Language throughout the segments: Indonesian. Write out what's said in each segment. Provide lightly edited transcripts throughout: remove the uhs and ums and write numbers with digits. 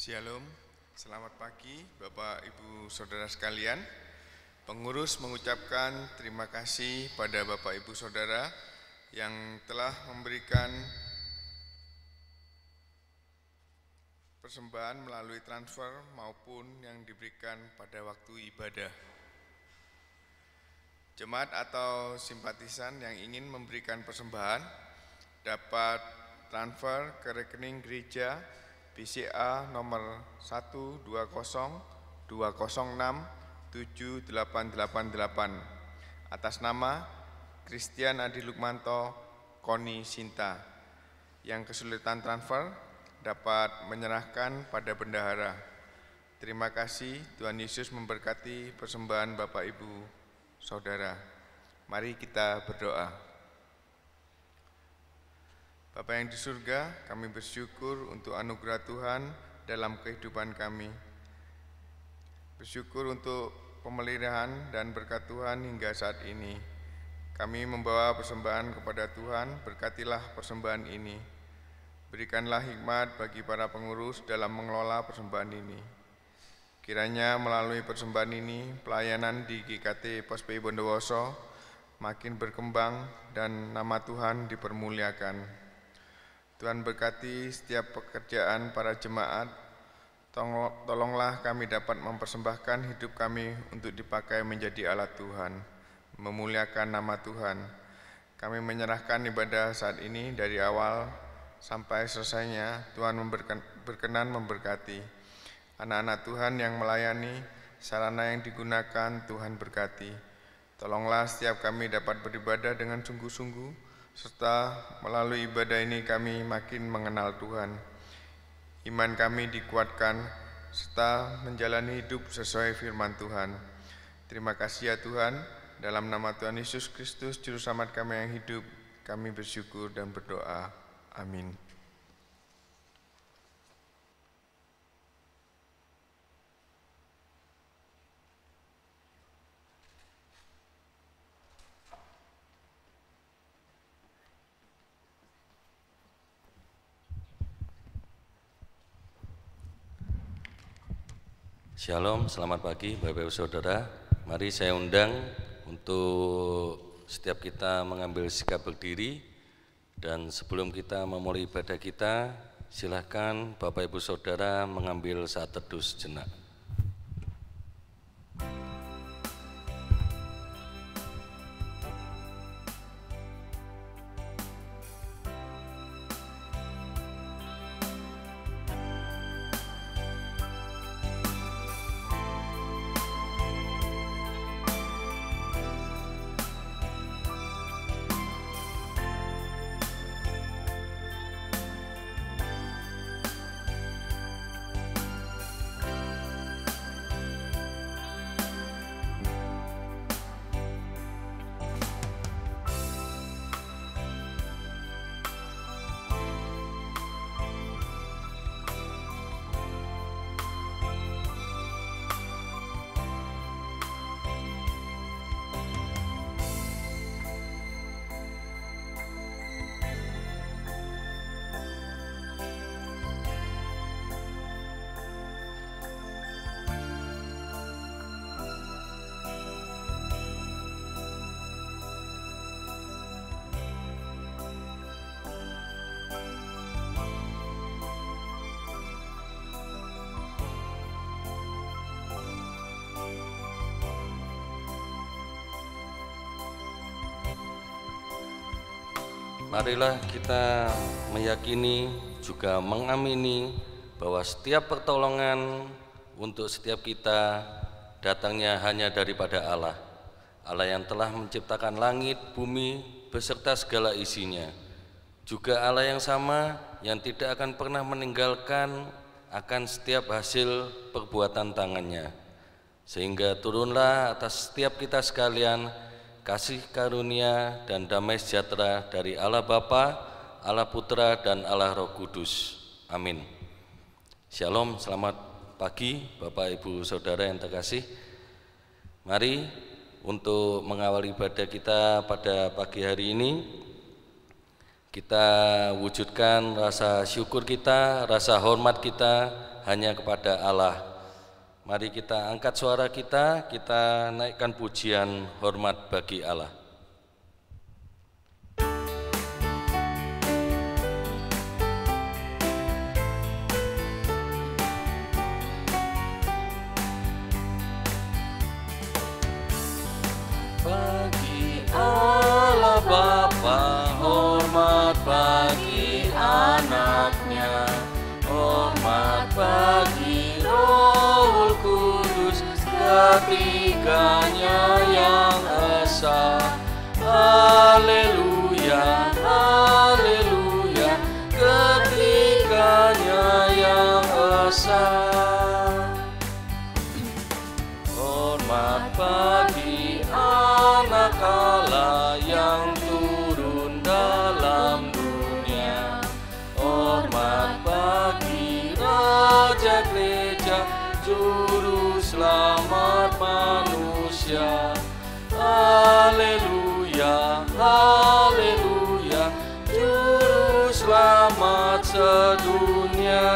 Shalom, selamat pagi Bapak Ibu Saudara sekalian. Pengurus mengucapkan terima kasih pada Bapak Ibu Saudara yang telah memberikan persembahan melalui transfer maupun yang diberikan pada waktu ibadah. Jemaat atau simpatisan yang ingin memberikan persembahan dapat transfer ke rekening gereja BCA nomor 12062067888 atas nama Christian Adi Lukmanto Koni Sinta. Yang kesulitan transfer dapat menyerahkan pada bendahara. Terima kasih, Tuhan Yesus memberkati persembahan Bapak Ibu Saudara. Mari kita berdoa. Bapa yang di surga, kami bersyukur untuk anugerah Tuhan dalam kehidupan kami. Bersyukur untuk pemeliharaan dan berkat Tuhan hingga saat ini. Kami membawa persembahan kepada Tuhan, berkatilah persembahan ini. Berikanlah hikmat bagi para pengurus dalam mengelola persembahan ini. Kiranya melalui persembahan ini, pelayanan di GKT POSPI Bondowoso makin berkembang dan nama Tuhan dipermuliakan. Tuhan berkati setiap pekerjaan para jemaat. Tolonglah kami dapat mempersembahkan hidup kami untuk dipakai menjadi alat Tuhan, memuliakan nama Tuhan. Kami menyerahkan ibadah saat ini dari awal sampai selesainya. Tuhan berkenan memberkati. Anak-anak Tuhan yang melayani, sarana yang digunakan Tuhan berkati. Tolonglah setiap kami dapat beribadah dengan sungguh-sungguh, serta melalui ibadah ini kami makin mengenal Tuhan. Iman kami dikuatkan, serta menjalani hidup sesuai firman Tuhan. Terima kasih ya Tuhan, dalam nama Tuhan Yesus Kristus, Juru Selamat kami yang hidup, kami bersyukur dan berdoa. Amin. Shalom, selamat pagi Bapak Ibu Saudara. Mari saya undang untuk setiap kita mengambil sikap berdiri. Dan sebelum kita memulai ibadah kita, silakan Bapak Ibu Saudara mengambil saat teduh sejenak. Marilah kita meyakini juga mengamini bahwa setiap pertolongan untuk setiap kita datangnya hanya daripada Allah. Allah yang telah menciptakan langit, bumi, beserta segala isinya. Juga Allah yang sama yang tidak akan pernah meninggalkan akan setiap hasil perbuatan tangannya. Sehingga turunlah atas setiap kita sekalian kasih karunia dan damai sejahtera dari Allah Bapa, Allah Putra, dan Allah Roh Kudus. Amin. Shalom, selamat pagi Bapak Ibu Saudara yang terkasih. Mari untuk mengawali ibadah kita pada pagi hari ini, Kita wujudkan rasa syukur kita, rasa hormat kita hanya kepada Allah. Mari kita angkat suara kita naikkan pujian hormat bagi Allah. Bagi Allah Bapa, hormat bagi anaknya, hormat bagi Roh Kudus, ketiganya yang esa. Haleluya, haleluya, ketiganya yang esa. Hormat bagi anak Allah yang turun dalam dunia, hormat bagi Raja Gereja, Juru Selamat manusia. Haleluya, haleluya, Juru Selamat sedunia.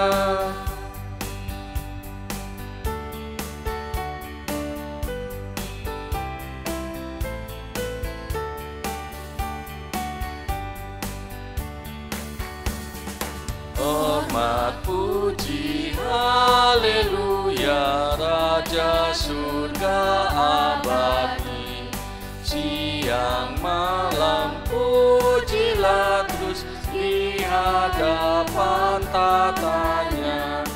Hormat puji haleluya, Raja surga abadi. Siang malam pujilah terus di hadapan tatanya.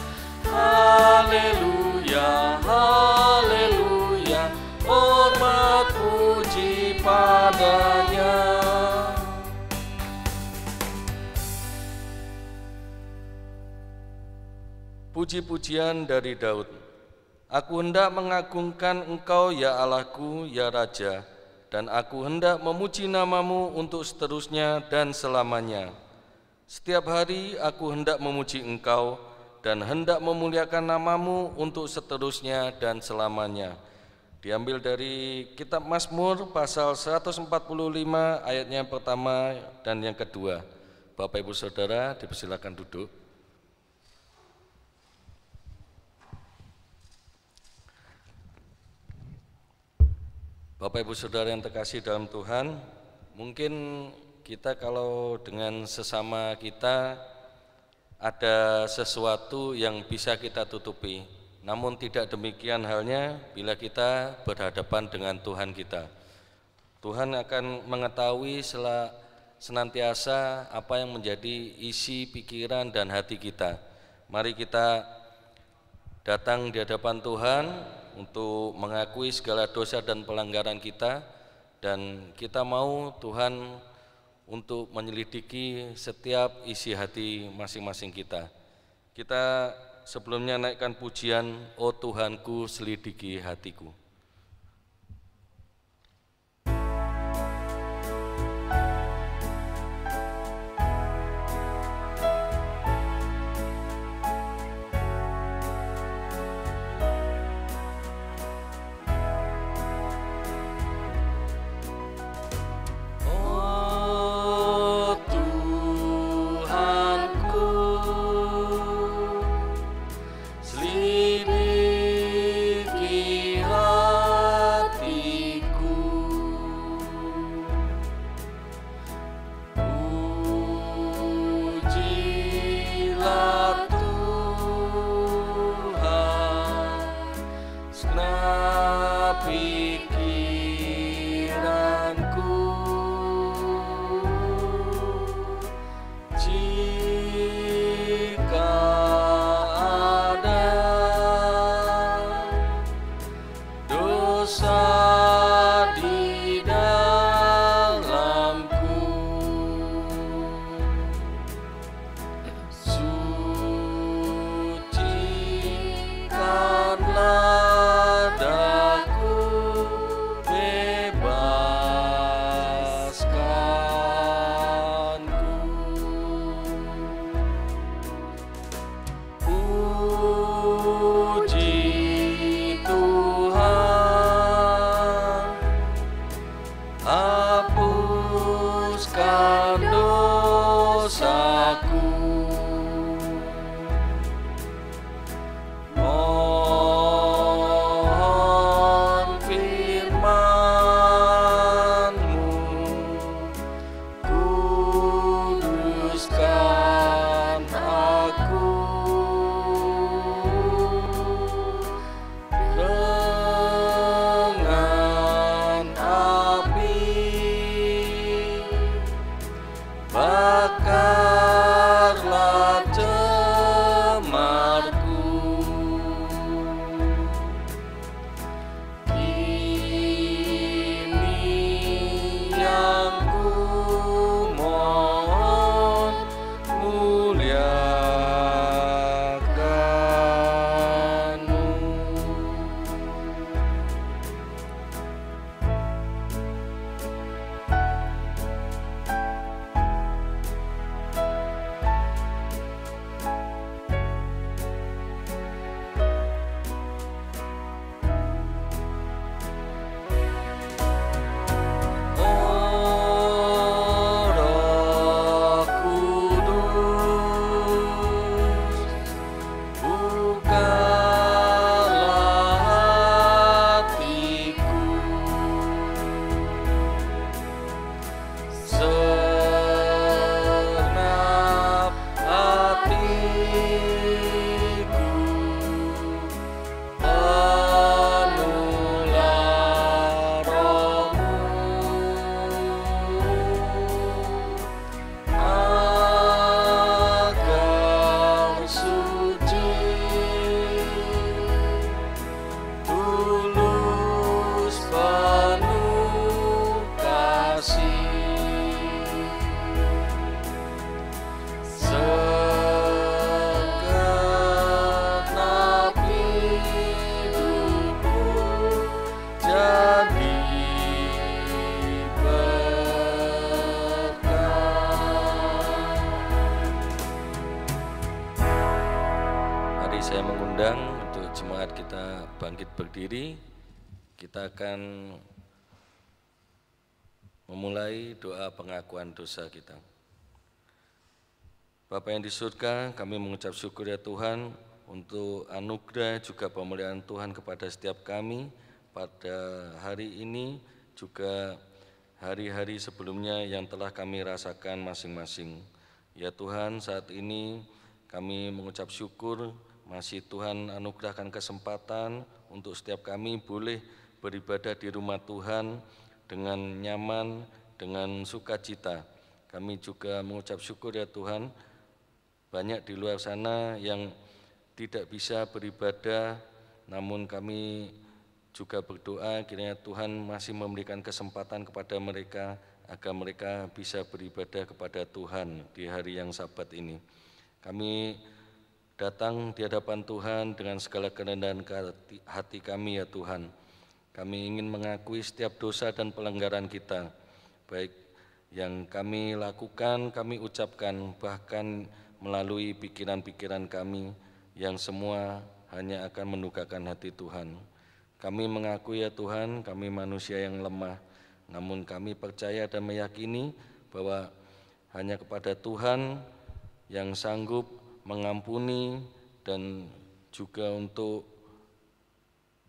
Haleluya, haleluya, hormat puji padanya. Puji-pujian dari Daud. Aku hendak mengagungkan Engkau ya Allahku, ya Raja, dan aku hendak memuji namamu untuk seterusnya dan selamanya. Setiap hari aku hendak memuji Engkau dan hendak memuliakan namamu untuk seterusnya dan selamanya. Diambil dari kitab Mazmur pasal 145 ayatnya yang pertama dan yang kedua. Bapak Ibu Saudara dipersilakan duduk. Bapak Ibu Saudara yang terkasih dalam Tuhan, mungkin kita kalau dengan sesama kita ada sesuatu yang bisa kita tutupi. Namun tidak demikian halnya bila kita berhadapan dengan Tuhan kita. Tuhan akan mengetahui senantiasa apa yang menjadi isi pikiran dan hati kita. Mari kita datang di hadapan Tuhan untuk mengakui segala dosa dan pelanggaran kita, dan kita mau Tuhan untuk menyelidiki setiap isi hati masing-masing kita. Kita sebelumnya naikkan pujian, "Oh Tuhanku, selidiki hatiku." Selidiki Saya mengundang untuk jemaat kita bangkit berdiri. Kita akan memulai doa pengakuan dosa kita. Bapa yang di surga, kami mengucap syukur ya Tuhan untuk anugerah juga pemuliaan Tuhan kepada setiap kami pada hari ini, juga hari-hari sebelumnya yang telah kami rasakan masing-masing. Ya Tuhan, saat ini kami mengucap syukur masih Tuhan anugerahkan kesempatan untuk setiap kami boleh beribadah di rumah Tuhan dengan nyaman, dengan sukacita. Kami juga mengucap syukur ya Tuhan, banyak di luar sana yang tidak bisa beribadah, namun kami juga berdoa kiranya Tuhan masih memberikan kesempatan kepada mereka agar mereka bisa beribadah kepada Tuhan di hari yang Sabat ini. Kami datang di hadapan Tuhan dengan segala kerendahan hati kami ya Tuhan. Kami ingin mengakui setiap dosa dan pelanggaran kita, baik yang kami lakukan, kami ucapkan, bahkan melalui pikiran-pikiran kami yang semua hanya akan mendukakan hati Tuhan. Kami mengakui ya Tuhan, kami manusia yang lemah, namun kami percaya dan meyakini bahwa hanya kepada Tuhan yang sanggup mengampuni dan juga untuk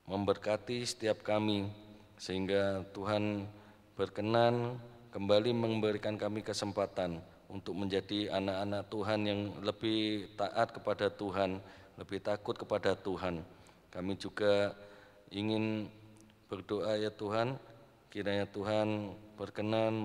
memberkati setiap kami, sehingga Tuhan berkenan kembali memberikan kami kesempatan untuk menjadi anak-anak Tuhan yang lebih taat kepada Tuhan, lebih takut kepada Tuhan. Kami juga ingin berdoa ya Tuhan, kiranya Tuhan berkenan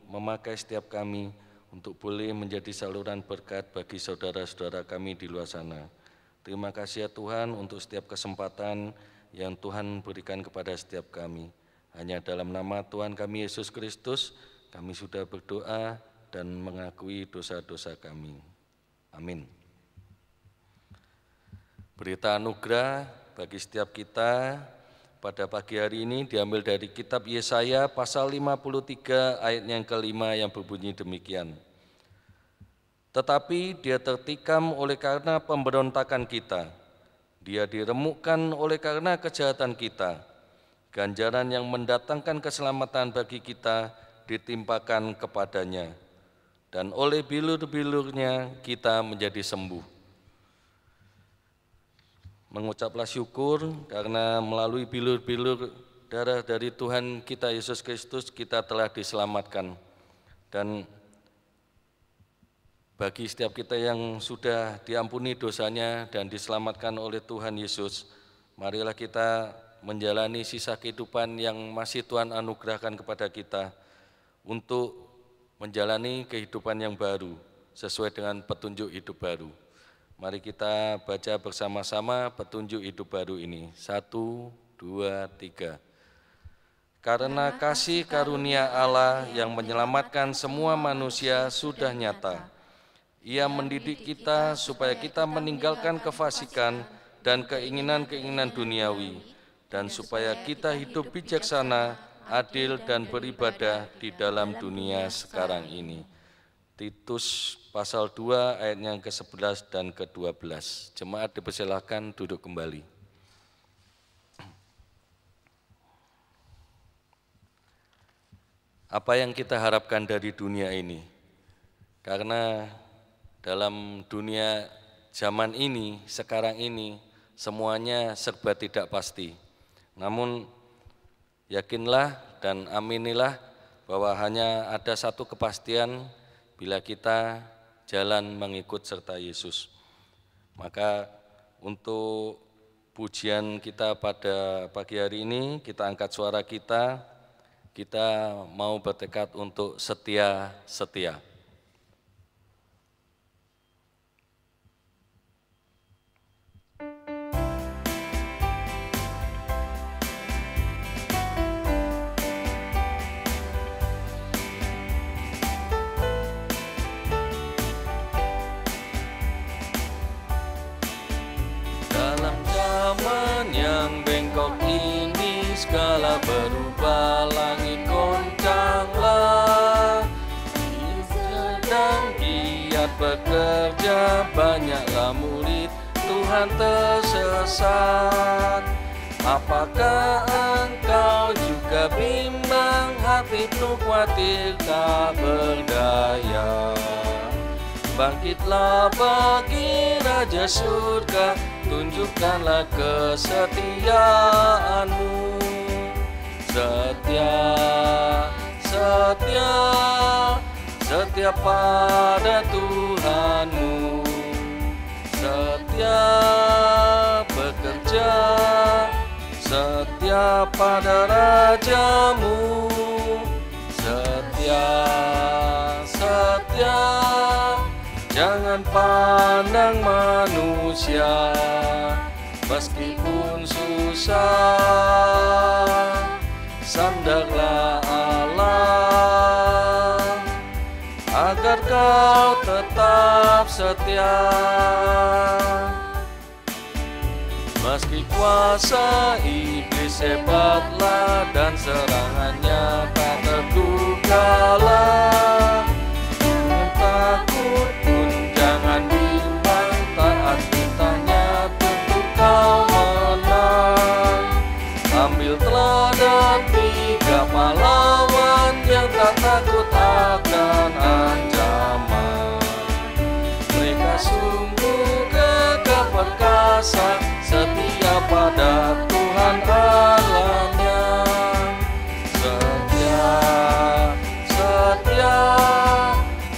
memakai setiap kami untuk boleh menjadi saluran berkat bagi saudara-saudara kami di luar sana. Terima kasih ya Tuhan untuk setiap kesempatan yang Tuhan berikan kepada setiap kami. Hanya dalam nama Tuhan kami Yesus Kristus, kami sudah berdoa dan mengakui dosa-dosa kami. Amin. Berita anugerah bagi setiap kita pada pagi hari ini diambil dari kitab Yesaya pasal 53 ayat yang kelima yang berbunyi demikian. Tetapi dia tertikam oleh karena pemberontakan kita, dia diremukkan oleh karena kejahatan kita, ganjaran yang mendatangkan keselamatan bagi kita ditimpakan kepadanya, dan oleh bilur-bilurnya kita menjadi sembuh. Mengucaplah syukur karena melalui bilur-bilur darah dari Tuhan kita Yesus Kristus kita telah diselamatkan. Dan bagi setiap kita yang sudah diampuni dosanya dan diselamatkan oleh Tuhan Yesus, marilah kita menjalani sisa kehidupan yang masih Tuhan anugerahkan kepada kita untuk menjalani kehidupan yang baru sesuai dengan petunjuk hidup baru. Mari kita baca bersama-sama petunjuk hidup baru ini. 1, 2, 3. Karena kasih karunia Allah yang menyelamatkan semua manusia sudah nyata. Ia mendidik kita supaya kita meninggalkan kefasikan dan keinginan-keinginan duniawi, dan supaya kita hidup bijaksana, adil, dan beribadah di dalam dunia sekarang ini. Titus pasal 2 ayat yang ke-11 dan ke-12. Jemaat dipersilakan duduk kembali. Apa yang kita harapkan dari dunia ini? Karena dalam dunia zaman ini, sekarang ini, semuanya serba tidak pasti. Namun yakinlah dan aminilah bahwa hanya ada satu kepastian bila kita jalan mengikut serta Yesus. Maka untuk pujian kita pada pagi hari ini, kita angkat suara kita mau bertekad untuk setia-setia. Segala berubah, langit goncanglah. Sedang giat bekerja, banyaklah murid Tuhan tersesat? Apakah engkau juga bimbang, hati penuh khawatir tak berdaya? Bangkitlah bagi Raja Surga, tunjukkanlah kesetiaanmu. Setia, setia, setia pada Tuhanmu. Setia bekerja, setia pada Rajamu. Setia, setia, jangan pandang manusia, meskipun susah, sandarlah Allah, agar kau tetap setia. Meski kuasa iblis hebatlah dan serangannya tak terdugalah, jangan takut pun jangan bimbang, taat perintahnya tentu kau menang. Ambil teladan 3 pahlawan yang tak takut akan ancaman. Mereka sungguh gagah perkasa, setia pada Tuhan Allahnya. Setia, setia,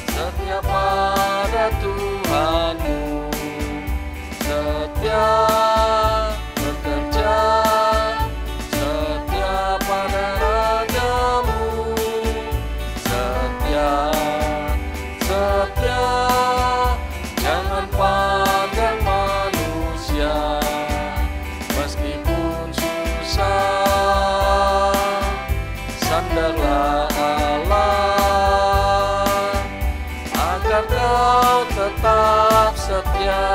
setia pada Tuhanmu. Setia bekerja, setia pada Rajamu. Setia, setia, jangan pandang manusia, meskipun susah, sandarlah Allah, agar kau tetap setia.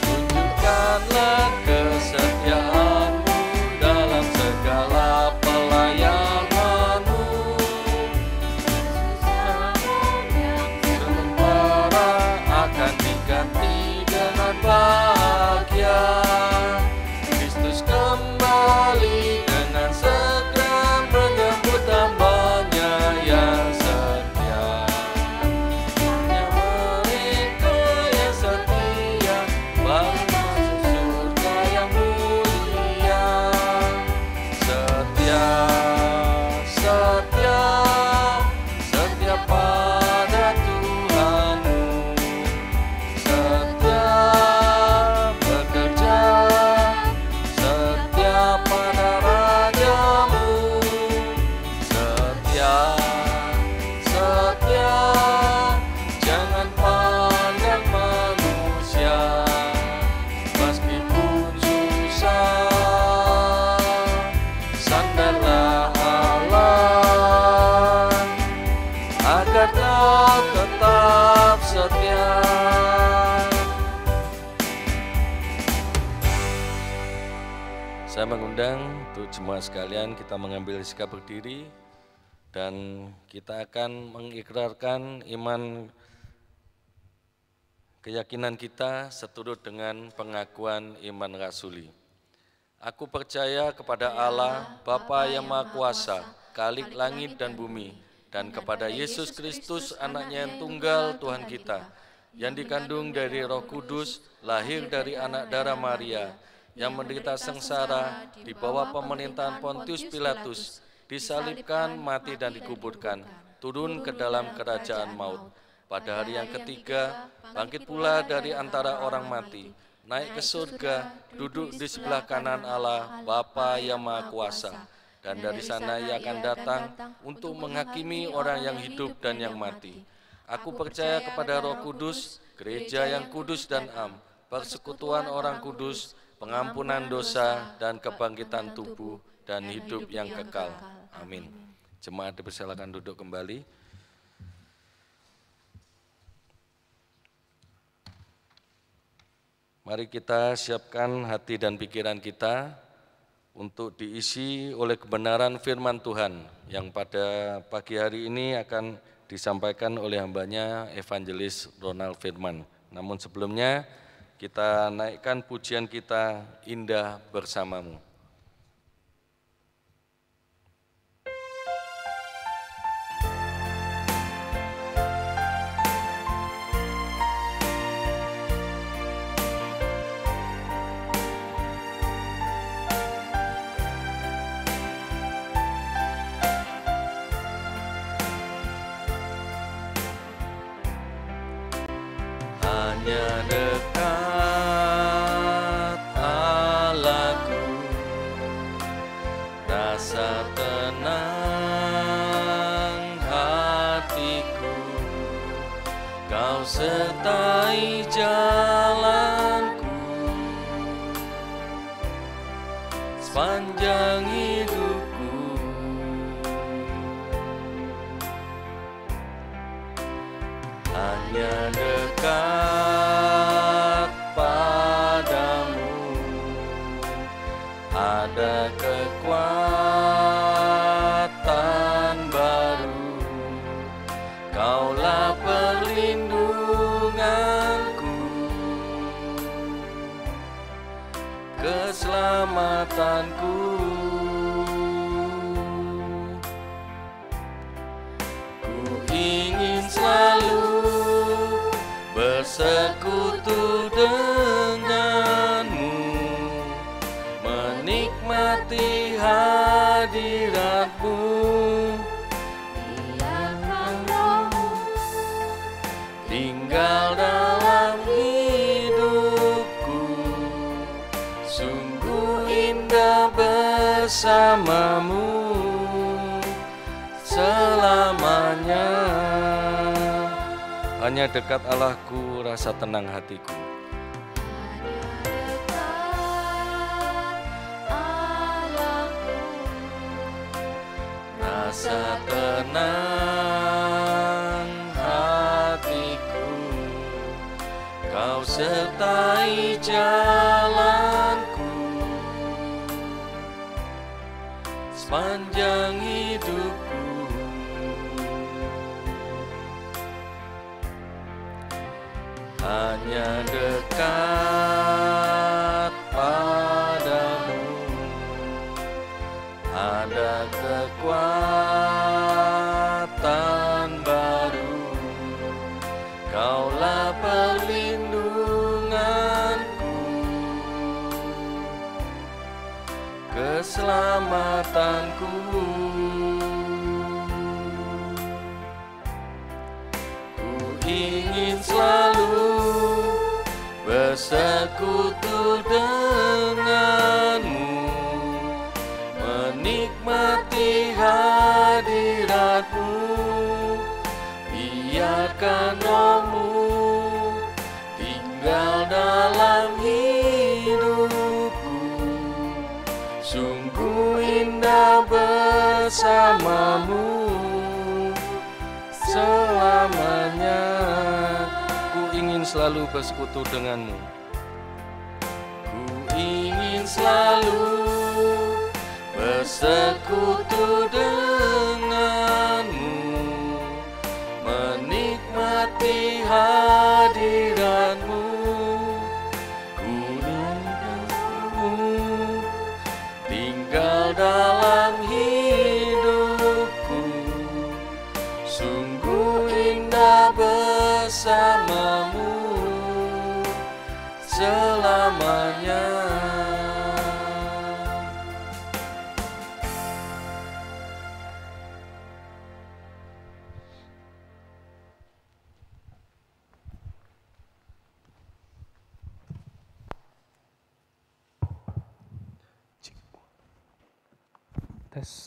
Tunjukkanlah kesetiaanmu dalam segala pelayananmu. Sementara akan diganti dengan bahagia. Kristus kembali dengan segera menyambut hambanya yang setia. Hanya mereka yang setia baru masuk surga yang mulia. Setia, setia, setia pada Tuhanmu. Setia bekerja, setia pada Rajamu. Setia, setia, jangan pandang manusia, meskipun susah, sandarlah Allah, agar kau tetap setia. Saya mengundang untuk jemaat sekalian kita mengambil sikap berdiri dan kita akan mengikrarkan iman keyakinan kita seturut dengan pengakuan iman rasuli. Aku percaya kepada Allah, Bapa yang Maha Kuasa, Khalik langit dan bumi, dan kepada Yesus Kristus, Anaknya yang tunggal Tuhan kita, yang dikandung dari Roh Kudus, lahir dari anak darah Maria, yang menderita sengsara di bawah pemerintahan Pontius Pilatus, disalibkan, mati dan dikuburkan, turun ke dalam kerajaan maut. Pada hari yang ketiga, bangkit pula dari antara orang mati, naik ke surga, duduk di sebelah kanan Allah, Bapa yang Maha Kuasa. Dan dari sana Ia akan datang untuk menghakimi orang yang hidup dan yang mati. Aku percaya kepada Roh Kudus, gereja yang kudus dan am, persekutuan orang kudus, pengampunan dosa dan kebangkitan tubuh dan hidup yang kekal. Amin. Jemaat dipersilakan duduk kembali. mari kita siapkan hati dan pikiran kita untuk diisi oleh kebenaran firman Tuhan yang pada pagi hari ini akan disampaikan oleh hambanya Evangelis Ronald Firman. Namun sebelumnya kita naikkan pujian kita, Indah Bersamamu. Hanya dekat Allahku, rasa tenang hatiku, Kau sertai jalanku sepanjang hidupku. Hanya dekat padamu ada kekuatan baru, Kaulah perlindunganku, keselamatanku. Ku ingin selalu bersekutu denganmu, menikmati hadiratmu. Biarkan Roh-Mu Tinggal dalam hidupku, sungguh indah bersamamu selamanya. Hanya dekat Allahku, rasa tenang hatiku. hanya dekat Allahku, Rasa tenang hatiku, Kau sertai jalanku sepanjang hidupku. Hanya dekat padamu ada kekuatan baru, Kaulah perlindunganku, keselamatanku. Ku ingin selalu bersekutu denganmu, menikmati hadiratmu. Biarkan Roh-Mu tinggal dalam hidupku, sungguh indah bersamamu selamanya. Ku ingin selalu bersekutu denganmu, ku ingin selalu bersekutu denganmu, menikmati hadiratmu. Ku ingin tinggal dalam hidupku, sungguh indah bersamamu selamanya.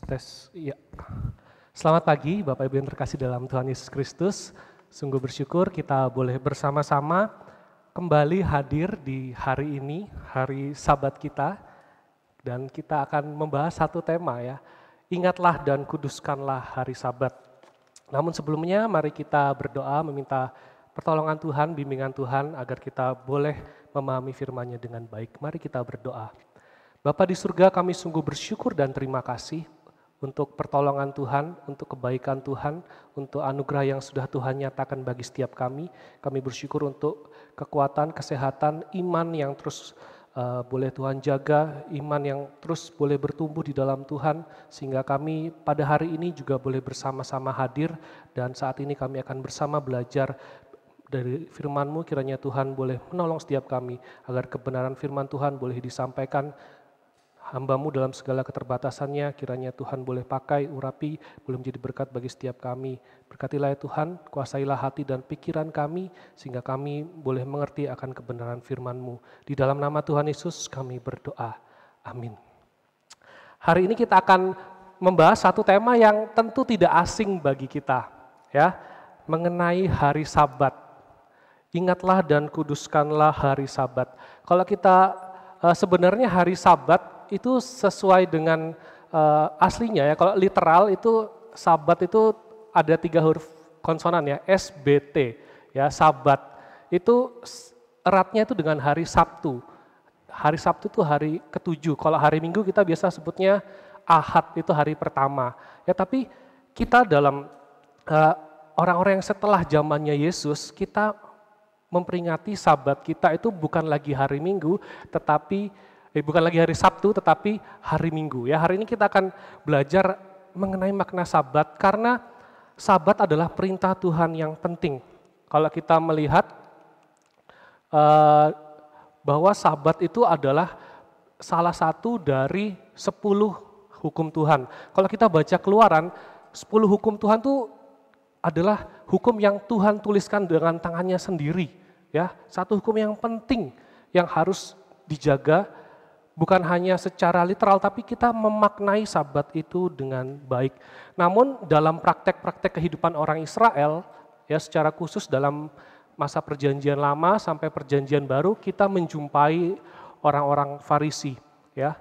Tes, iya. Selamat pagi Bapak Ibu yang terkasih dalam Tuhan Yesus Kristus. Sungguh bersyukur kita boleh bersama-sama kembali hadir di hari ini, hari Sabat kita. Dan kita akan membahas satu tema ya, ingatlah dan kuduskanlah hari Sabat. Namun sebelumnya mari kita berdoa meminta pertolongan Tuhan, bimbingan Tuhan agar kita boleh memahami firman-Nya dengan baik. Mari kita berdoa. Bapa di surga, kami sungguh bersyukur dan terima kasih untuk pertolongan Tuhan, untuk kebaikan Tuhan, untuk anugerah yang sudah Tuhan nyatakan bagi setiap kami. Kami bersyukur untuk kekuatan, kesehatan, iman yang terus boleh Tuhan jaga, iman yang terus boleh bertumbuh di dalam Tuhan, sehingga kami pada hari ini juga boleh bersama-sama hadir, dan saat ini kami akan bersama belajar dari firman-Mu. Kiranya Tuhan boleh menolong setiap kami, agar kebenaran firman Tuhan boleh disampaikan hamba-Mu dalam segala keterbatasannya. Kiranya Tuhan boleh pakai, urapi, boleh menjadi berkat bagi setiap kami. Berkatilah ya Tuhan, kuasailah hati dan pikiran kami, sehingga kami boleh mengerti akan kebenaran firman-Mu. Di dalam nama Tuhan Yesus kami berdoa. Amin. Hari ini kita akan membahas satu tema yang tentu tidak asing bagi kita, ya, mengenai hari Sabat. Ingatlah dan kuduskanlah hari Sabat. Kalau kita sebenarnya hari Sabat itu sesuai dengan aslinya ya. Kalau literal itu Sabat itu ada 3 huruf konsonan ya, SBT ya, Sabat. Itu eratnya itu dengan hari Sabtu. Hari Sabtu itu hari ke-7. Kalau hari Minggu kita biasa sebutnya Ahad, itu hari pertama. Ya, tapi kita dalam orang-orang yang setelah zamannya Yesus, kita memperingati Sabat kita itu bukan lagi hari Minggu, tetapi bukan lagi hari Sabtu, tetapi hari Minggu. Ya, hari ini kita akan belajar mengenai makna Sabat, karena Sabat adalah perintah Tuhan yang penting. Kalau kita melihat bahwa Sabat itu adalah salah satu dari 10 hukum Tuhan. Kalau kita baca Keluaran, 10 hukum Tuhan itu adalah hukum yang Tuhan tuliskan dengan tangannya sendiri. Ya, satu hukum yang penting yang harus dijaga. Bukan hanya secara literal, tapi kita memaknai Sabat itu dengan baik. Namun dalam praktek-praktek kehidupan orang Israel, ya secara khusus dalam masa perjanjian lama sampai perjanjian baru, kita menjumpai orang-orang Farisi, ya,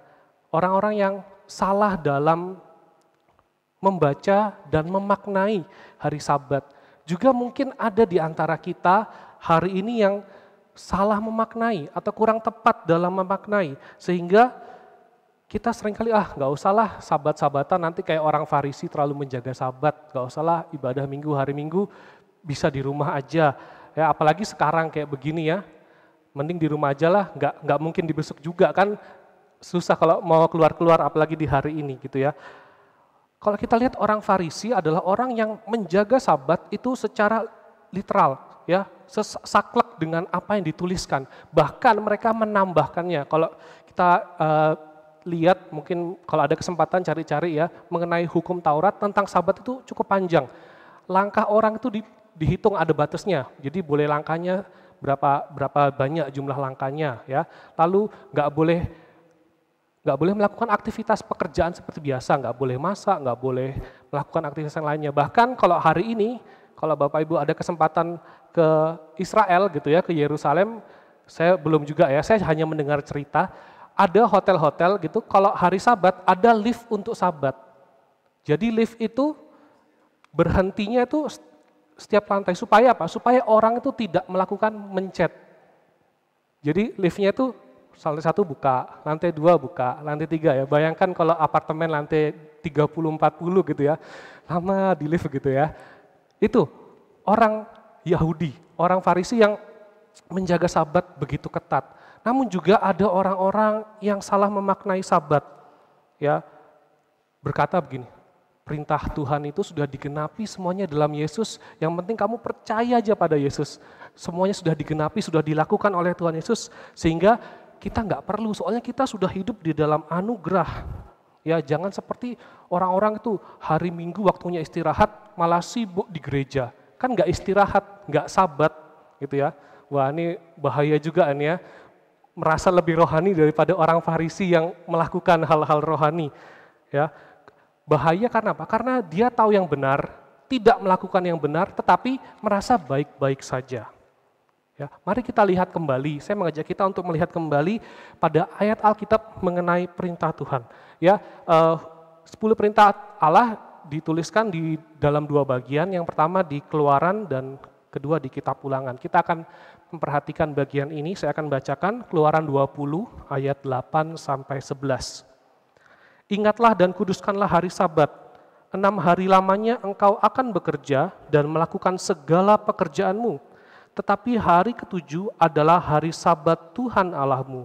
orang-orang yang salah dalam membaca dan memaknai hari Sabat. Juga mungkin ada di antara kita hari ini yang salah memaknai atau kurang tepat dalam memaknai, sehingga kita seringkali nggak usahlah Sabat-sabatan, nanti kayak orang Farisi terlalu menjaga Sabat, nggak usahlah ibadah Minggu, hari Minggu bisa di rumah aja. Ya, apalagi sekarang kayak begini ya, mending di rumah aja lah, nggak mungkin dibesuk juga kan, susah kalau mau keluar-keluar apalagi di hari ini gitu ya. Kalau kita lihat orang Farisi adalah orang yang menjaga Sabat itu secara literal, ya, saklek dengan apa yang dituliskan. Bahkan mereka menambahkannya. Kalau kita lihat, mungkin kalau ada kesempatan cari-cari ya, mengenai hukum Taurat tentang Sabat itu cukup panjang. Langkah orang itu dihitung ada batasnya. Jadi boleh langkahnya berapa banyak jumlah langkahnya ya. Lalu nggak boleh melakukan aktivitas pekerjaan seperti biasa, nggak boleh masak, nggak boleh melakukan aktivitas yang lainnya. Bahkan kalau hari ini, kalau Bapak Ibu ada kesempatan ke Israel gitu ya, ke Yerusalem, saya belum juga ya, saya hanya mendengar cerita, ada hotel-hotel gitu, kalau hari Sabat ada lift untuk Sabat. Jadi lift itu berhentinya itu setiap lantai, supaya apa? Supaya orang itu tidak melakukan mencet. Jadi liftnya itu lantai 1 buka, lantai 2 buka, lantai 3 ya. Bayangkan kalau apartemen lantai 30-40 gitu ya, lama di lift gitu ya. Itu orang Yahudi, orang Farisi yang menjaga Sabat begitu ketat. Namun juga ada orang-orang yang salah memaknai Sabat. Ya, berkata begini, perintah Tuhan itu sudah digenapi semuanya dalam Yesus, yang penting kamu percaya aja pada Yesus. Semuanya sudah digenapi, sudah dilakukan oleh Tuhan Yesus, sehingga kita nggak perlu, soalnya kita sudah hidup di dalam anugerah. Ya, jangan seperti orang-orang itu hari Minggu waktunya istirahat, malah sibuk di gereja. Kan nggak istirahat, nggak Sabat gitu ya. Wah, ini bahaya juga ini ya, merasa lebih rohani daripada orang Farisi yang melakukan hal-hal rohani. Ya, bahaya karena apa? Karena dia tahu yang benar, tidak melakukan yang benar, tetapi merasa baik-baik saja. Ya, mari kita lihat kembali. Saya mengajak kita untuk melihat kembali pada ayat Alkitab mengenai perintah Tuhan. Ya, 10 perintah Allah dituliskan di dalam 2 bagian. Yang pertama di Keluaran dan kedua di kitab Ulangan. Kita akan memperhatikan bagian ini, saya akan bacakan Keluaran 20 ayat 8 sampai 11. Ingatlah dan kuduskanlah hari Sabat. 6 hari lamanya engkau akan bekerja dan melakukan segala pekerjaanmu. Tetapi hari ketujuh adalah hari Sabat Tuhan Allahmu.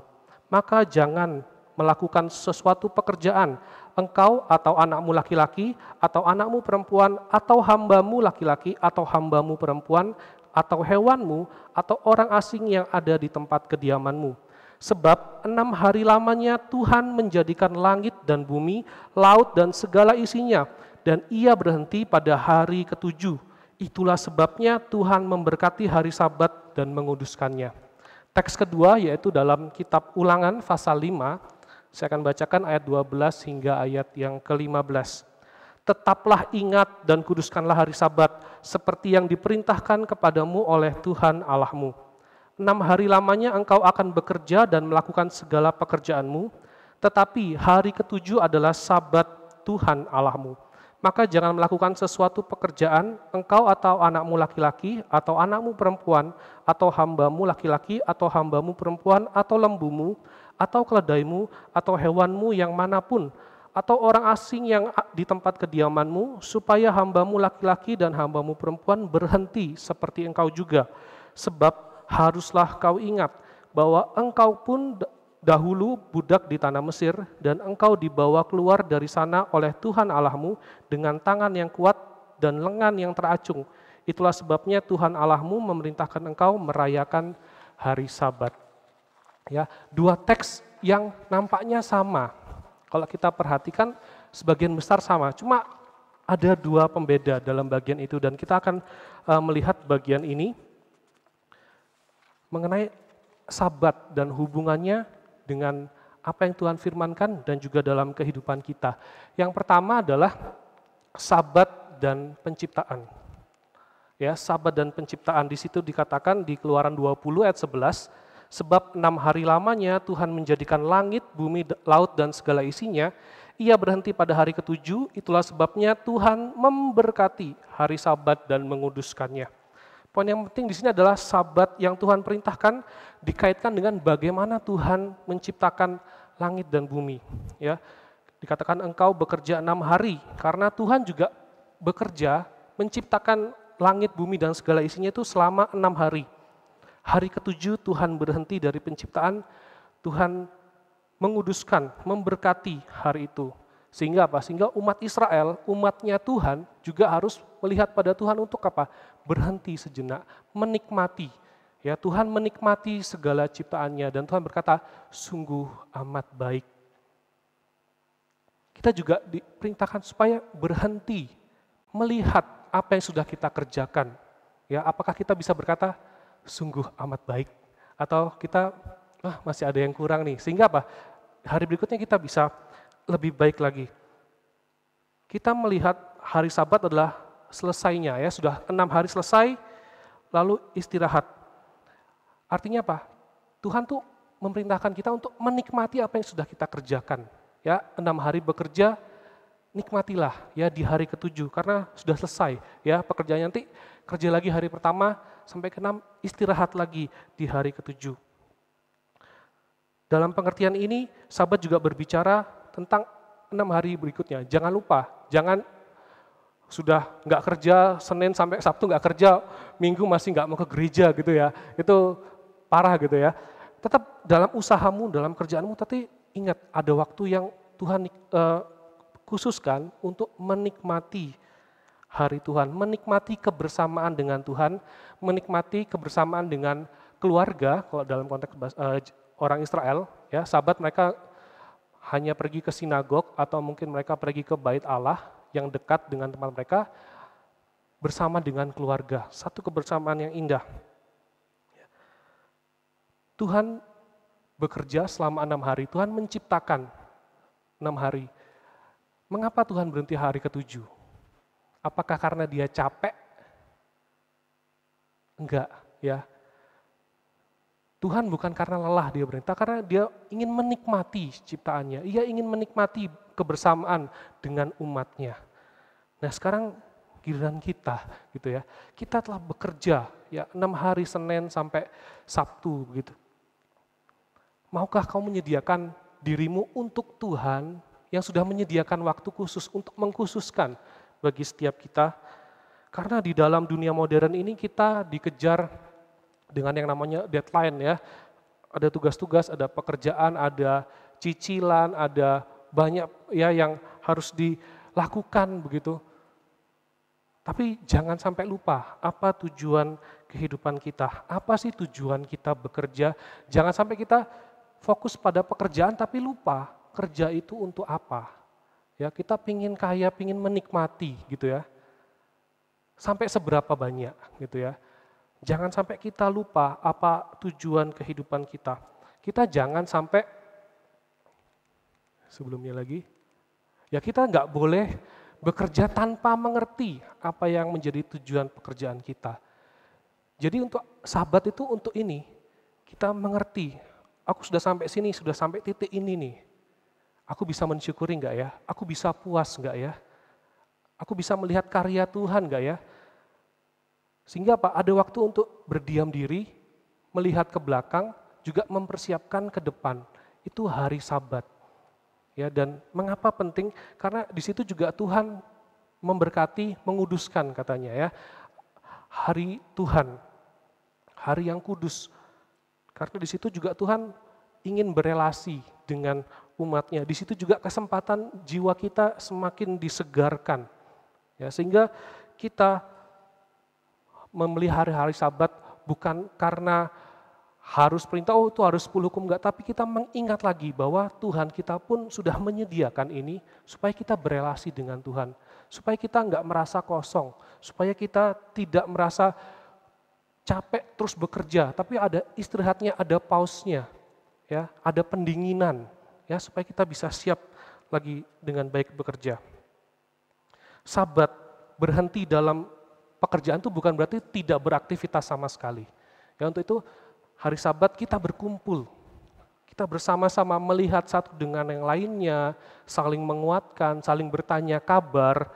Maka jangan melakukan sesuatu pekerjaan, engkau atau anakmu laki-laki, atau anakmu perempuan, atau hambamu laki-laki, atau hambamu perempuan, atau hewanmu, atau orang asing yang ada di tempat kediamanmu. Sebab 6 hari lamanya Tuhan menjadikan langit dan bumi, laut dan segala isinya, dan ia berhenti pada hari ketujuh. Itulah sebabnya Tuhan memberkati hari Sabat dan menguduskannya. Teks kedua yaitu dalam kitab Ulangan pasal 5, saya akan bacakan ayat 12 hingga ayat yang ke-15. Tetaplah ingat dan kuduskanlah hari Sabat, seperti yang diperintahkan kepadamu oleh Tuhan Allahmu. 6 hari lamanya engkau akan bekerja dan melakukan segala pekerjaanmu, tetapi hari ketujuh adalah Sabat Tuhan Allahmu. Maka jangan melakukan sesuatu pekerjaan, engkau atau anakmu laki-laki, atau anakmu perempuan, atau hambamu laki-laki, atau hambamu perempuan, atau lembumu, atau keledaimu, atau hewanmu yang manapun, atau orang asing yang di tempat kediamanmu, supaya hambamu laki-laki dan hambamu perempuan berhenti seperti engkau juga. Sebab haruslah kau ingat bahwa engkau pun dahulu budak di tanah Mesir, dan engkau dibawa keluar dari sana oleh Tuhan Allahmu dengan tangan yang kuat dan lengan yang teracung. Itulah sebabnya Tuhan Allahmu memerintahkan engkau merayakan hari Sabat. Ya, dua teks yang nampaknya sama. Kalau kita perhatikan sebagian besar sama, cuma ada dua pembeda dalam bagian itu, dan kita akan melihat bagian ini mengenai Sabat dan hubungannya dengan apa yang Tuhan firmankan dan juga dalam kehidupan kita. Yang pertama adalah Sabat dan penciptaan. Ya, Sabat dan penciptaan di situ dikatakan di Keluaran 20 ayat 11, sebab 6 hari lamanya Tuhan menjadikan langit, bumi, laut dan segala isinya. Ia berhenti pada hari ketujuh, itulah sebabnya Tuhan memberkati hari Sabat dan menguduskannya. Poin yang penting di sini adalah Sabat yang Tuhan perintahkan dikaitkan dengan bagaimana Tuhan menciptakan langit dan bumi. Ya, dikatakan engkau bekerja 6 hari, karena Tuhan juga bekerja menciptakan langit, bumi dan segala isinya itu selama 6 hari. Hari ketujuh Tuhan berhenti dari penciptaan, Tuhan menguduskan, memberkati hari itu. Sehingga apa? Sehingga umat Israel, umatnya Tuhan juga harus melihat pada Tuhan untuk apa? Berhenti sejenak, menikmati. Ya, Tuhan menikmati segala ciptaannya dan Tuhan berkata, sungguh amat baik. Kita juga diperintahkan supaya berhenti melihat apa yang sudah kita kerjakan. Ya, apakah kita bisa berkata, sungguh amat baik, atau kita masih ada yang kurang nih, sehingga apa? Hari berikutnya kita bisa lebih baik lagi. Kita melihat hari Sabat adalah selesainya, ya sudah 6 hari selesai, lalu istirahat. Artinya apa? Tuhan tuh memerintahkan kita untuk menikmati apa yang sudah kita kerjakan. Ya, 6 hari bekerja, nikmatilah ya di hari ketujuh karena sudah selesai. Ya, pekerjaan nanti kerja lagi hari pertama sampai ke-6, istirahat lagi di hari ketujuh. Dalam pengertian ini, Sabat juga berbicara tentang 6 hari berikutnya. Jangan lupa, jangan sudah nggak kerja Senin sampai Sabtu nggak kerja, Minggu masih nggak mau ke gereja gitu ya. Itu parah gitu ya. Tetap dalam usahamu, dalam kerjaanmu, tapi ingat ada waktu yang Tuhan khususkan untuk menikmati hari Tuhan, menikmati kebersamaan dengan Tuhan, menikmati kebersamaan dengan keluarga. Kalau dalam konteks orang Israel, ya Sabat mereka hanya pergi ke sinagog atau mungkin mereka pergi ke bait Allah yang dekat dengan tempat mereka bersama dengan keluarga. Satu kebersamaan yang indah. Tuhan bekerja selama 6 hari, Tuhan menciptakan 6 hari. Mengapa Tuhan berhenti hari ketujuh? Apakah karena dia capek? Enggak, ya. Tuhan bukan karena lelah dia berintah, karena dia ingin menikmati ciptaannya. Ia ingin menikmati kebersamaan dengan umatnya. Nah sekarang giliran kita gitu ya. Kita telah bekerja ya 6 hari Senin sampai Sabtu begitu. Maukah kau menyediakan dirimu untuk Tuhan yang sudah menyediakan waktu khusus untuk mengkhususkan bagi setiap kita? Karena di dalam dunia modern ini kita dikejar dengan yang namanya deadline ya. Ada tugas-tugas, ada pekerjaan, ada cicilan, ada banyak ya yang harus dilakukan begitu. Tapi jangan sampai lupa apa tujuan kehidupan kita. Apa sih tujuan kita bekerja? Jangan sampai kita fokus pada pekerjaan tapi lupa kerja itu untuk apa. Ya, kita pingin kaya, pingin menikmati gitu ya. Sampai seberapa banyak gitu ya. Jangan sampai kita lupa apa tujuan kehidupan kita. Kita jangan sampai, sebelumnya lagi, ya kita nggak boleh bekerja tanpa mengerti apa yang menjadi tujuan pekerjaan kita. Jadi untuk Sabat itu untuk ini, kita mengerti, aku sudah sampai sini, sudah sampai titik ini nih. Aku bisa mensyukuri nggak ya? Aku bisa puas nggak ya? Aku bisa melihat karya Tuhan nggak ya? Sehingga apa? Ada waktu untuk berdiam diri, melihat ke belakang, juga mempersiapkan ke depan. Itu hari Sabat. Ya, dan mengapa penting? Karena di situ juga Tuhan memberkati, menguduskan katanya ya. Hari Tuhan, hari yang kudus. Karena di situ juga Tuhan ingin berelasi dengan umatnya. Di situ juga kesempatan jiwa kita semakin disegarkan. Ya, sehingga kita memelihara hari Sabat bukan karena harus perintah, oh itu harus 10 hukum, enggak. Tapi kita mengingat lagi bahwa Tuhan kita pun sudah menyediakan ini supaya kita berelasi dengan Tuhan. Supaya kita enggak merasa kosong, supaya kita tidak merasa capek terus bekerja, tapi ada istirahatnya, ada pausnya, ya, ada pendinginan, ya, supaya kita bisa siap lagi dengan baik bekerja. Sabat berhenti dalam pekerjaan itu bukan berarti tidak beraktivitas sama sekali. Ya, untuk itu hari Sabat kita berkumpul, kita bersama-sama melihat satu dengan yang lainnya, saling menguatkan, saling bertanya kabar,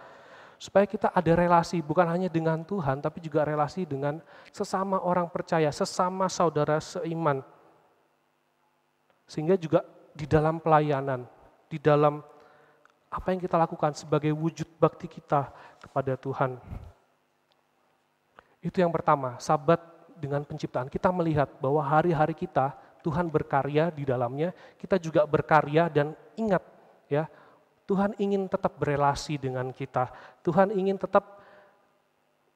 supaya kita ada relasi bukan hanya dengan Tuhan, tapi juga relasi dengan sesama orang percaya, sesama saudara seiman. Sehingga juga di dalam pelayanan, di dalam apa yang kita lakukan sebagai wujud bakti kita kepada Tuhan. Itu yang pertama, Sabat dengan penciptaan. Kita melihat bahwa hari-hari kita, Tuhan berkarya di dalamnya, kita juga berkarya dan ingat ya, Tuhan ingin tetap berelasi dengan kita. Tuhan ingin tetap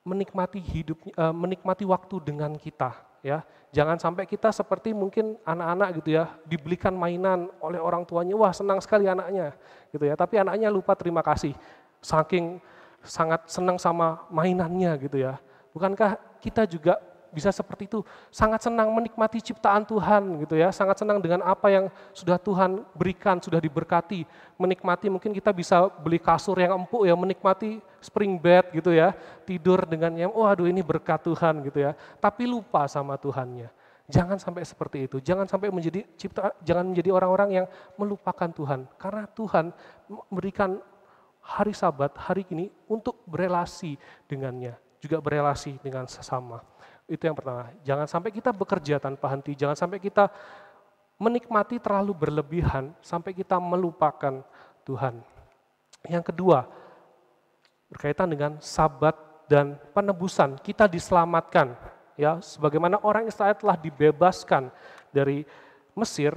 menikmati hidup, menikmati waktu dengan kita. Ya, jangan sampai kita seperti mungkin anak-anak gitu ya, dibelikan mainan oleh orang tuanya, wah senang sekali anaknya, gitu ya. Tapi anaknya lupa terima kasih, saking sangat senang sama mainannya gitu ya. Bukankah kita juga bisa seperti itu, sangat senang menikmati ciptaan Tuhan gitu ya, sangat senang dengan apa yang sudah Tuhan berikan, sudah diberkati, menikmati mungkin kita bisa beli kasur yang empuk ya, menikmati spring bed gitu ya, tidur dengan yang, waduh ini berkat Tuhan gitu ya, tapi lupa sama Tuhannya. Jangan sampai seperti itu, jangan sampai jangan menjadi orang-orang yang melupakan Tuhan, karena Tuhan memberikan hari Sabat, hari ini untuk berelasi dengannya, juga berelasi dengan sesama. Itu yang pertama, jangan sampai kita bekerja tanpa henti, jangan sampai kita menikmati terlalu berlebihan, sampai kita melupakan Tuhan. Yang kedua, berkaitan dengan Sabat dan penebusan, kita diselamatkan. Ya, sebagaimana orang Israel telah dibebaskan dari Mesir,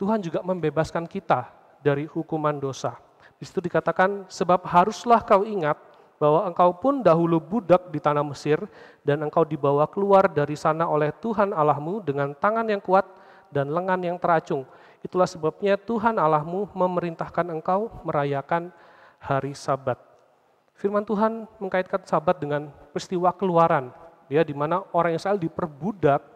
Tuhan juga membebaskan kita dari hukuman dosa. Di situ dikatakan, sebab haruslah kau ingat, bahwa engkau pun dahulu budak di tanah Mesir dan engkau dibawa keluar dari sana oleh Tuhan Allahmu dengan tangan yang kuat dan lengan yang teracung. Itulah sebabnya Tuhan Allahmu memerintahkan engkau merayakan hari Sabat. Firman Tuhan mengkaitkan Sabat dengan peristiwa keluaran, ya, di mana orang Israel diperbudak,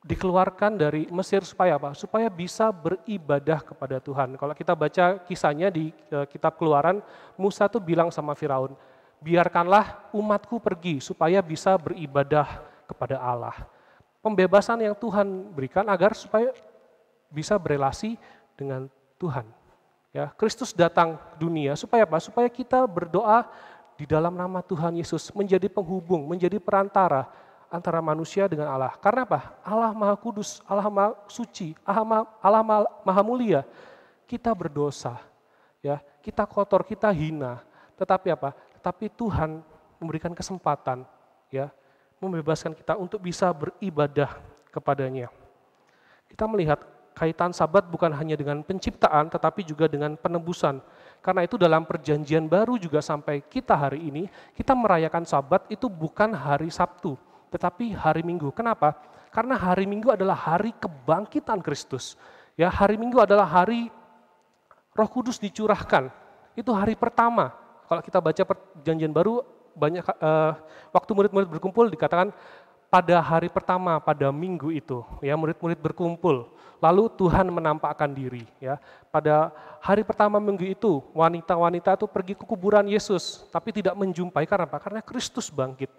dikeluarkan dari Mesir supaya apa? Supaya bisa beribadah kepada Tuhan. Kalau kita baca kisahnya di kitab Keluaran, Musa tuh bilang sama Firaun, biarkanlah umatku pergi supaya bisa beribadah kepada Allah. Pembebasan yang Tuhan berikan agar supaya bisa berelasi dengan Tuhan. Ya, Kristus datang dunia supaya apa? Supaya kita berdoa Di dalam nama Tuhan Yesus menjadi penghubung, menjadi perantara antara manusia dengan Allah. Karena apa? Allah Maha Kudus, Allah Maha Suci, Allah Maha Mulia. Kita berdosa, ya, kita kotor, kita hina. Tetapi apa? Tetapi Tuhan memberikan kesempatan, ya, membebaskan kita untuk bisa beribadah kepadanya. Kita melihat kaitan Sabat bukan hanya dengan penciptaan, tetapi juga dengan penebusan. Karena itu dalam perjanjian baru juga sampai kita hari ini, kita merayakan Sabat itu bukan hari Sabtu, tetapi hari Minggu. Kenapa? Karena hari Minggu adalah hari kebangkitan Kristus. Ya, hari Minggu adalah hari Roh Kudus dicurahkan. Itu hari pertama. Kalau kita baca perjanjian baru, banyak waktu murid-murid berkumpul dikatakan pada hari pertama, pada minggu itu, ya, murid-murid berkumpul. Lalu Tuhan menampakkan diri, ya. Pada hari pertama minggu itu, wanita-wanita itu pergi ke kuburan Yesus, tapi tidak menjumpai. Karena apa? Karena Kristus bangkit.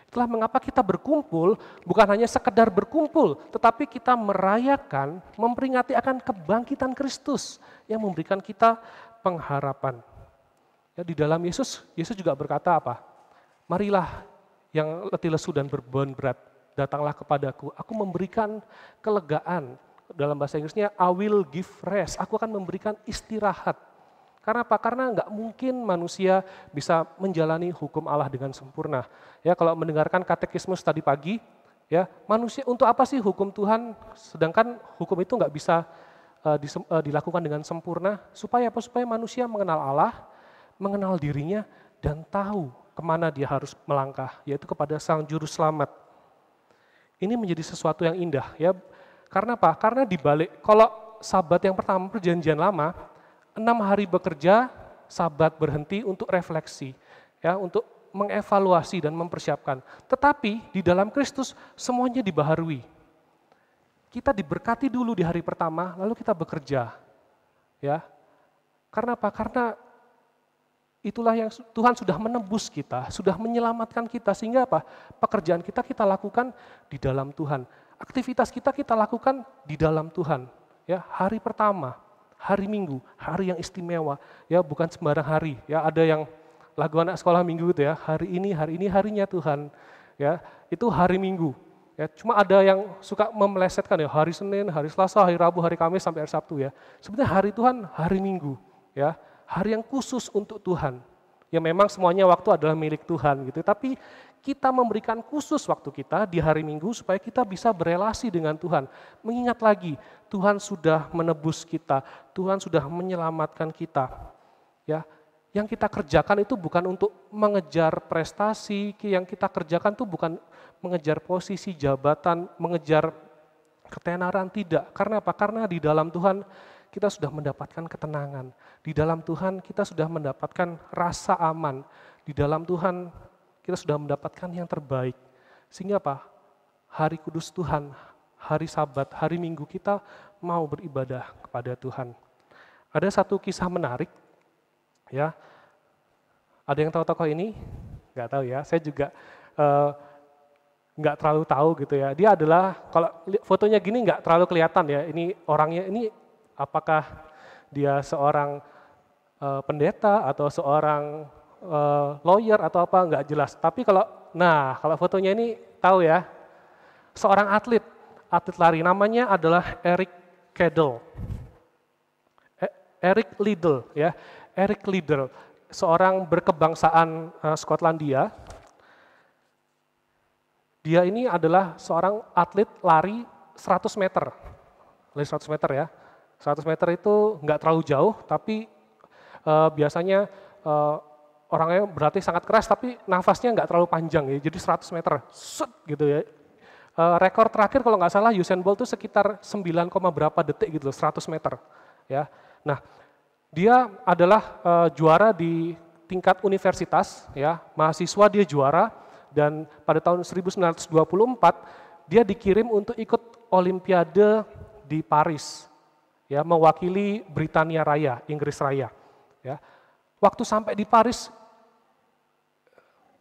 Itulah mengapa kita berkumpul, bukan hanya sekedar berkumpul, tetapi kita merayakan, memperingati akan kebangkitan Kristus yang memberikan kita pengharapan. Ya, di dalam Yesus juga berkata apa? Marilah yang letih lesu dan beban berat, datanglah kepadaku, aku memberikan kelegaan. Dalam bahasa Inggrisnya, I will give rest, aku akan memberikan istirahat. Karena apa? Karena nggak mungkin manusia bisa menjalani hukum Allah dengan sempurna. Ya, kalau mendengarkan katekismus tadi pagi, ya, manusia untuk apa sih hukum Tuhan? Sedangkan hukum itu nggak bisa dilakukan dengan sempurna. Supaya apa? Supaya manusia mengenal Allah, mengenal dirinya, dan tahu kemana dia harus melangkah, yaitu kepada Sang Juru Selamat. Ini menjadi sesuatu yang indah, ya. Karena apa? Karena dibalik, kalau Sabat yang pertama perjanjian lama, 6 hari bekerja, Sabat berhenti untuk refleksi, ya, untuk mengevaluasi dan mempersiapkan. Tetapi di dalam Kristus semuanya dibaharui. Kita diberkati dulu di hari pertama, lalu kita bekerja, ya. Karena apa? Karena itulah yang Tuhan sudah menebus kita, sudah menyelamatkan kita, sehingga apa? Pekerjaan kita lakukan di dalam Tuhan. Aktivitas kita lakukan di dalam Tuhan. Ya, hari pertama, hari Minggu, hari yang istimewa, ya, bukan sembarang hari. Ya, ada yang lagu anak sekolah Minggu gitu, ya, hari ini harinya Tuhan. Ya, itu hari Minggu. Ya, cuma ada yang suka memelesetkan, ya, hari Senin, hari Selasa, hari Rabu, hari Kamis sampai hari Sabtu, ya. Sebenarnya hari Tuhan hari Minggu, ya. Hari yang khusus untuk Tuhan. Ya, memang semuanya waktu adalah milik Tuhan gitu, tapi kita memberikan khusus waktu kita di hari Minggu supaya kita bisa berelasi dengan Tuhan. Mengingat lagi, Tuhan sudah menebus kita, Tuhan sudah menyelamatkan kita. Ya, yang kita kerjakan itu bukan untuk mengejar prestasi, yang kita kerjakan itu bukan mengejar posisi jabatan, mengejar ketenaran, tidak. Karena apa? Karena di dalam Tuhan kita sudah mendapatkan ketenangan. Di dalam Tuhan kita sudah mendapatkan rasa aman. Di dalam Tuhan kita sudah mendapatkan yang terbaik. Sehingga apa? Hari kudus Tuhan, hari Sabat, hari Minggu kita mau beribadah kepada Tuhan. Ada satu kisah menarik, ya. Ada yang tahu tokoh ini? Nggak tahu, ya. Saya juga nggak terlalu tahu gitu, ya. Dia adalah, kalau fotonya gini nggak terlalu kelihatan, ya. Ini orangnya, ini apakah dia seorang pendeta atau seorang lawyer atau apa, nggak jelas. Tapi kalau fotonya ini tahu, ya, seorang atlet lari, namanya adalah Eric Liddell, ya, Eric Liddell, seorang berkebangsaan Skotlandia. Dia ini adalah seorang atlet lari 100 meter, lari 100 meter, ya. 100 meter itu nggak terlalu jauh, tapi biasanya orangnya berarti sangat keras, tapi nafasnya nggak terlalu panjang, ya. Jadi 100 meter, set gitu, ya. Rekor terakhir kalau nggak salah Usain Bolt itu sekitar 9, berapa detik gitu, 100 meter. Ya. Nah, dia adalah juara di tingkat universitas, ya, mahasiswa dia juara, dan pada tahun 1924 dia dikirim untuk ikut Olimpiade di Paris, ya, mewakili Britania Raya, Inggris Raya. Ya. Waktu sampai di Paris,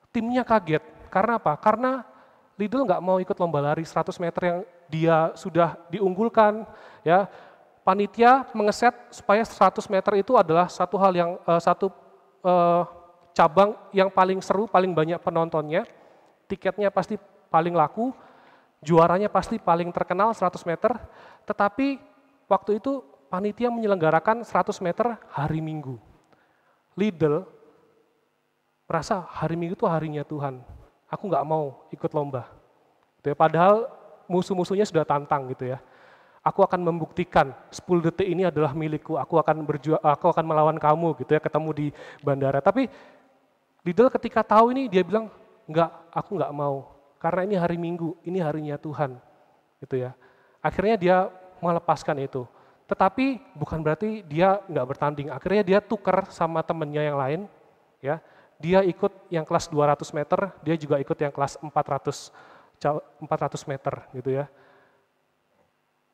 timnya kaget. Karena apa? Karena Liddell nggak mau ikut lomba lari 100 meter yang dia sudah diunggulkan. Ya. Panitia mengeset supaya 100 meter itu adalah satu hal yang, satu cabang yang paling seru, paling banyak penontonnya, tiketnya pasti paling laku, juaranya pasti paling terkenal 100 meter, tetapi waktu itu panitia menyelenggarakan 100 meter hari Minggu. Lidl merasa hari Minggu itu harinya Tuhan, aku nggak mau ikut lomba. Gitu ya. Padahal musuh-musuhnya sudah tantang gitu ya. Aku akan membuktikan 10 detik ini adalah milikku, aku akan melawan kamu gitu ya, ketemu di bandara. Tapi Lidl ketika tahu ini dia bilang, enggak, aku nggak mau, karena ini hari Minggu, ini harinya Tuhan, gitu ya. Akhirnya dia melepaskan itu. Tetapi bukan berarti dia nggak bertanding. Akhirnya dia tukar sama temennya yang lain, ya. Dia ikut yang kelas 200 meter, dia juga ikut yang kelas 400 meter, gitu ya.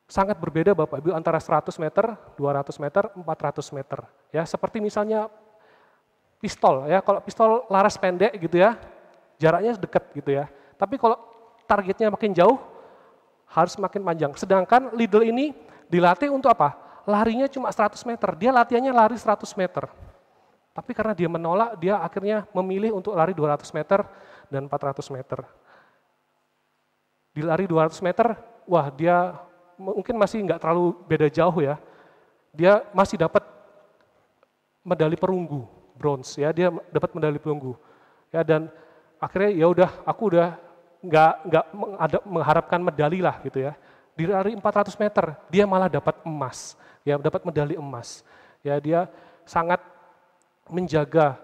Sangat berbeda Bapak Ibu antara 100 meter, 200 meter, 400 meter. Ya, seperti misalnya pistol ya, kalau pistol laras pendek gitu ya, jaraknya dekat gitu ya. Tapi kalau targetnya makin jauh, harus makin panjang. Sedangkan Lidl ini dilatih untuk apa? Larinya cuma 100 meter, dia latihannya lari 100 meter. Tapi karena dia menolak, dia akhirnya memilih untuk lari 200 meter dan 400 meter. Di lari 200 meter, wah dia mungkin masih nggak terlalu beda jauh ya. Dia masih dapat medali perunggu. Bronze ya, dia dapat medali perunggu ya, dan akhirnya ya udah, aku udah nggak mengharapkan medali lah gitu ya. Di lari 400 meter dia malah dapat emas ya, dapat medali emas ya. Dia sangat menjaga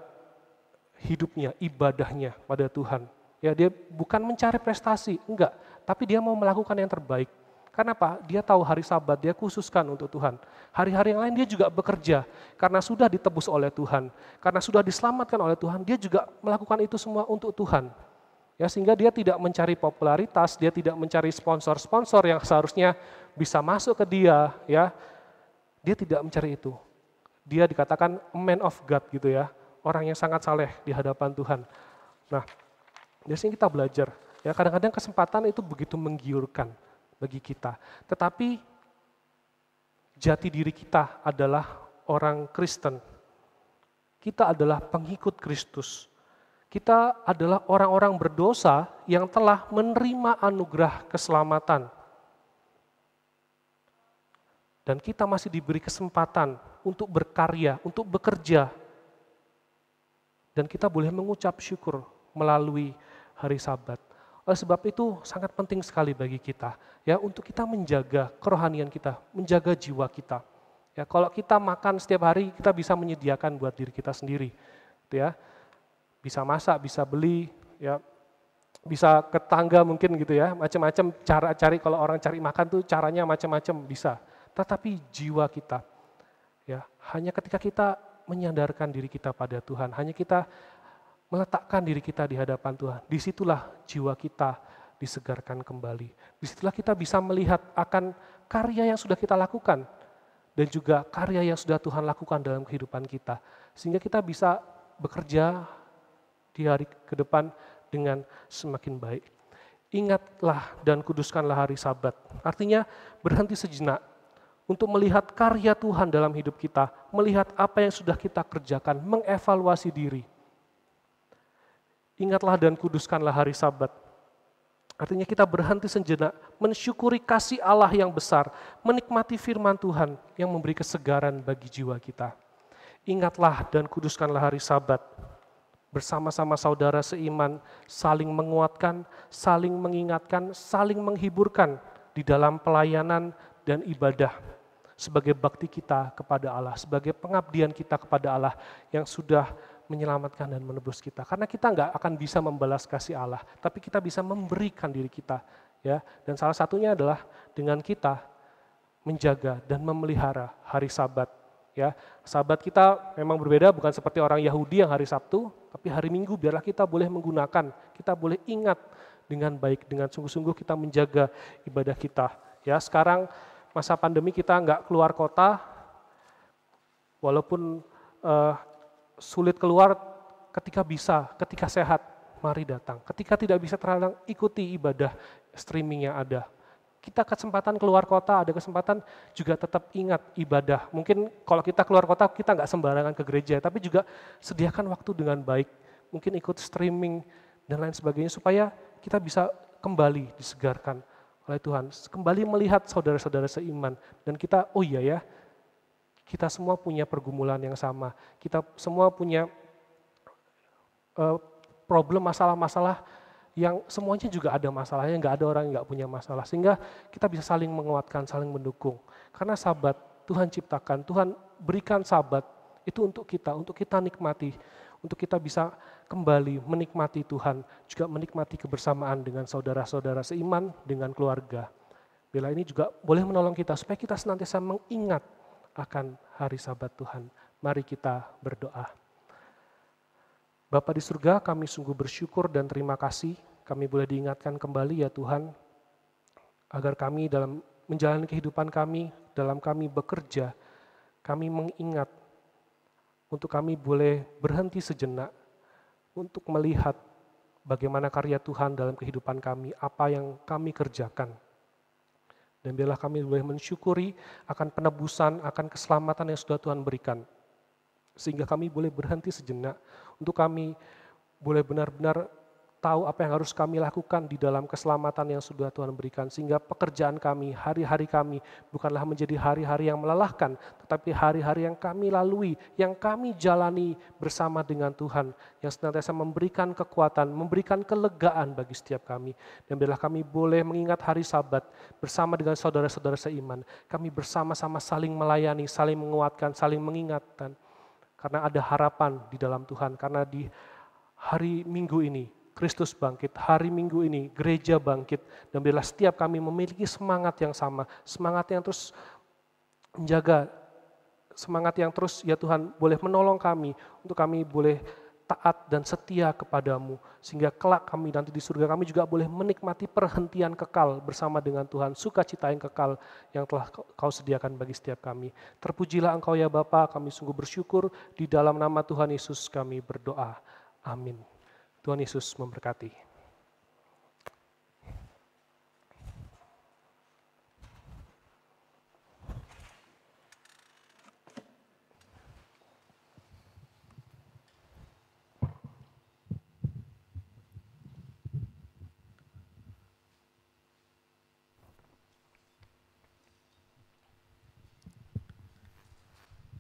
hidupnya, ibadahnya pada Tuhan ya. Dia bukan mencari prestasi, enggak, tapi dia mau melakukan yang terbaik. Karena apa? Dia tahu hari Sabat dia khususkan untuk Tuhan. Hari-hari yang lain dia juga bekerja karena sudah ditebus oleh Tuhan, karena sudah diselamatkan oleh Tuhan, dia juga melakukan itu semua untuk Tuhan. Ya, sehingga dia tidak mencari popularitas, dia tidak mencari sponsor-sponsor yang seharusnya bisa masuk ke dia, ya. Dia tidak mencari itu. Dia dikatakan a man of God gitu ya, orang yang sangat saleh di hadapan Tuhan. Nah, dari sini kita belajar, ya kadang-kadang kesempatan itu begitu menggiurkan bagi kita. Tetapi jati diri kita adalah orang Kristen. Kita adalah pengikut Kristus. Kita adalah orang-orang berdosa yang telah menerima anugerah keselamatan. Dan kita masih diberi kesempatan untuk berkarya, untuk bekerja. Dan kita boleh mengucap syukur melalui hari Sabat. Oleh sebab itu sangat penting sekali bagi kita ya, untuk kita menjaga kerohanian kita, menjaga jiwa kita. Ya, kalau kita makan setiap hari, kita bisa menyediakan buat diri kita sendiri. Gitu ya. Bisa masak, bisa beli, ya, bisa ke tangga mungkin gitu ya, macam-macam cara cari, kalau orang cari makan tuh caranya macam-macam bisa. Tetapi jiwa kita, ya, hanya ketika kita menyandarkan diri kita pada Tuhan, hanya kita meletakkan diri kita di hadapan Tuhan, disitulah jiwa kita disegarkan kembali. Disitulah kita bisa melihat akan karya yang sudah kita lakukan, dan juga karya yang sudah Tuhan lakukan dalam kehidupan kita. Sehingga kita bisa bekerja di hari ke depan dengan semakin baik. Ingatlah dan kuduskanlah hari Sabat. Artinya berhenti sejenak untuk melihat karya Tuhan dalam hidup kita, melihat apa yang sudah kita kerjakan, mengevaluasi diri. Ingatlah dan kuduskanlah hari Sabat. Artinya kita berhenti sejenak, mensyukuri kasih Allah yang besar, menikmati firman Tuhan yang memberi kesegaran bagi jiwa kita. Ingatlah dan kuduskanlah hari Sabat. Bersama-sama saudara seiman, saling menguatkan, saling mengingatkan, saling menghiburkan di dalam pelayanan dan ibadah sebagai bakti kita kepada Allah, sebagai pengabdian kita kepada Allah yang sudah menyelamatkan dan menebus kita. Karena kita nggak akan bisa membalas kasih Allah, tapi kita bisa memberikan diri kita, ya. Dan salah satunya adalah dengan kita menjaga dan memelihara hari Sabat, ya. Sabat kita memang berbeda, bukan seperti orang Yahudi yang hari Sabtu, tapi hari Minggu biarlah kita boleh menggunakan, kita boleh ingat dengan baik, dengan sungguh-sungguh kita menjaga ibadah kita. Ya, sekarang masa pandemi kita nggak keluar kota, walaupun sulit keluar, ketika bisa, ketika sehat, mari datang. Ketika tidak bisa terhalang, ikuti ibadah streaming yang ada. kita kesempatan keluar kota, ada kesempatan juga tetap ingat ibadah. Mungkin kalau kita keluar kota, kita nggak sembarangan ke gereja, tapi juga sediakan waktu dengan baik. Mungkin ikut streaming dan lain sebagainya, supaya kita bisa kembali disegarkan oleh Tuhan. Kembali melihat saudara-saudara seiman. Dan kita, oh iya ya, kita semua punya pergumulan yang sama. Kita semua punya problem, masalah-masalah yang semuanya juga ada masalahnya, nggak ada orang yang nggak punya masalah. Sehingga kita bisa saling menguatkan, saling mendukung. Karena sabat Tuhan ciptakan, Tuhan berikan sabat itu untuk kita nikmati. Untuk kita bisa kembali menikmati Tuhan, juga menikmati kebersamaan dengan saudara-saudara seiman, dengan keluarga. Bila ini juga boleh menolong kita, supaya kita senantiasa mengingat akan hari sabat Tuhan. Mari kita berdoa. Bapa di surga, kami sungguh bersyukur dan terima kasih kami boleh diingatkan kembali ya Tuhan, agar kami dalam menjalani kehidupan kami, dalam kami bekerja, kami mengingat untuk kami boleh berhenti sejenak untuk melihat bagaimana karya Tuhan dalam kehidupan kami, apa yang kami kerjakan. Dan biarlah kami boleh mensyukuri akan penebusan, akan keselamatan yang sudah Tuhan berikan. Sehingga kami boleh berhenti sejenak untuk kami boleh benar-benar tahu apa yang harus kami lakukan di dalam keselamatan yang sudah Tuhan berikan. Sehingga pekerjaan kami, hari-hari kami bukanlah menjadi hari-hari yang melelahkan, tetapi hari-hari yang kami lalui, yang kami jalani bersama dengan Tuhan, yang senantiasa memberikan kekuatan, memberikan kelegaan bagi setiap kami. Dan biarlah kami boleh mengingat hari Sabat bersama dengan saudara-saudara seiman. Kami bersama-sama saling melayani, saling menguatkan, saling mengingatkan. Karena ada harapan di dalam Tuhan, karena di hari Minggu ini, Kristus bangkit, hari Minggu ini, gereja bangkit, dan biarlah setiap kami memiliki semangat yang sama, semangat yang terus menjaga, semangat yang terus ya Tuhan boleh menolong kami, untuk kami boleh taat dan setia kepadamu, sehingga kelak kami nanti di surga kami juga boleh menikmati perhentian kekal bersama dengan Tuhan, sukacita yang kekal yang telah kau sediakan bagi setiap kami. Terpujilah Engkau ya Bapa, kami sungguh bersyukur, di dalam nama Tuhan Yesus kami berdoa. Amin. Tuhan Yesus memberkati.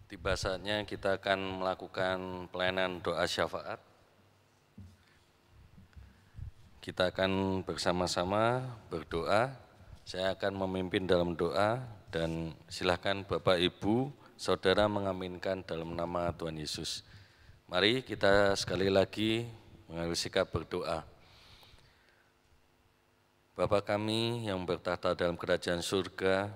Tiba saatnya kita akan melakukan pelayanan doa syafaat. Kita akan bersama-sama berdoa. Saya akan memimpin dalam doa dan silakan Bapak Ibu, Saudara mengaminkan dalam nama Tuhan Yesus. Mari kita sekali lagi mengambil sikap berdoa. Bapa kami yang bertahta dalam kerajaan surga,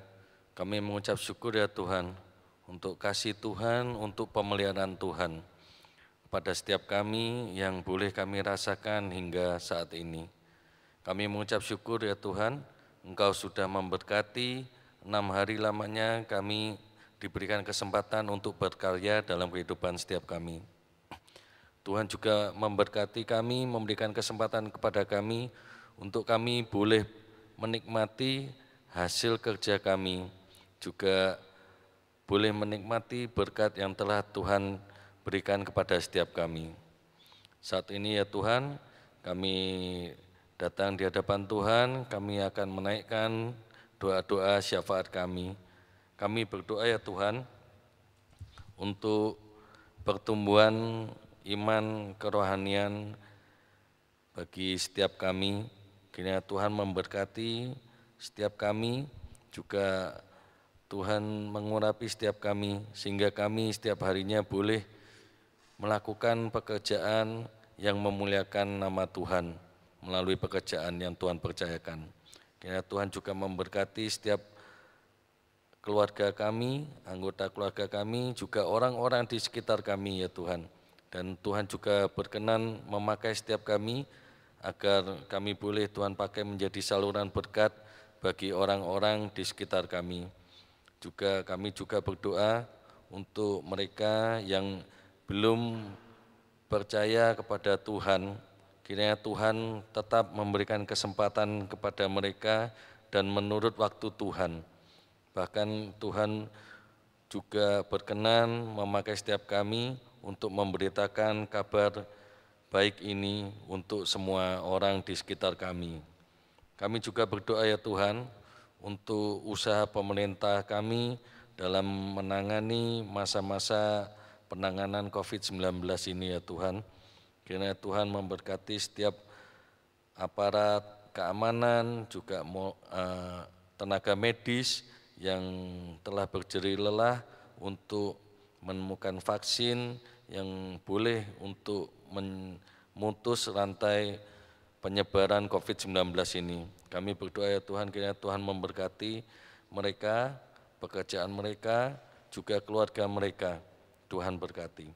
kami mengucap syukur ya Tuhan, untuk kasih Tuhan, untuk pemeliharaan Tuhan pada setiap kami yang boleh kami rasakan hingga saat ini. Kami mengucap syukur ya Tuhan, Engkau sudah memberkati 6 hari lamanya kami diberikan kesempatan untuk berkarya dalam kehidupan setiap kami. Tuhan juga memberkati kami, memberikan kesempatan kepada kami untuk kami boleh menikmati hasil kerja kami, juga boleh menikmati berkat yang telah Tuhan berikan kepada setiap kami. Saat ini ya Tuhan, kami datang di hadapan Tuhan, kami akan menaikkan doa-doa syafaat kami. Kami berdoa ya Tuhan, untuk pertumbuhan iman kerohanian bagi setiap kami. Kiranya Tuhan memberkati setiap kami, juga Tuhan mengurapi setiap kami, sehingga kami setiap harinya boleh melakukan pekerjaan yang memuliakan nama Tuhan melalui pekerjaan yang Tuhan percayakan. Kiranya Tuhan juga memberkati setiap keluarga kami, anggota keluarga kami, juga orang-orang di sekitar kami ya Tuhan. Dan Tuhan juga berkenan memakai setiap kami, agar kami boleh Tuhan pakai menjadi saluran berkat bagi orang-orang di sekitar kami. Juga kami juga berdoa untuk mereka yang belum percaya kepada Tuhan. Kiranya Tuhan tetap memberikan kesempatan kepada mereka dan menurut waktu Tuhan. Bahkan Tuhan juga berkenan memakai setiap kami untuk memberitakan kabar baik ini untuk semua orang di sekitar kami. Kami juga berdoa ya Tuhan untuk usaha pemerintah kami dalam menangani masa-masa penanganan COVID-19 ini ya Tuhan. Kiranya Tuhan memberkati setiap aparat keamanan, juga tenaga medis yang telah berjerih lelah untuk menemukan vaksin yang boleh untuk memutus rantai penyebaran COVID-19 ini. Kami berdoa ya Tuhan, kiranya Tuhan memberkati mereka, pekerjaan mereka, juga keluarga mereka. Tuhan berkati.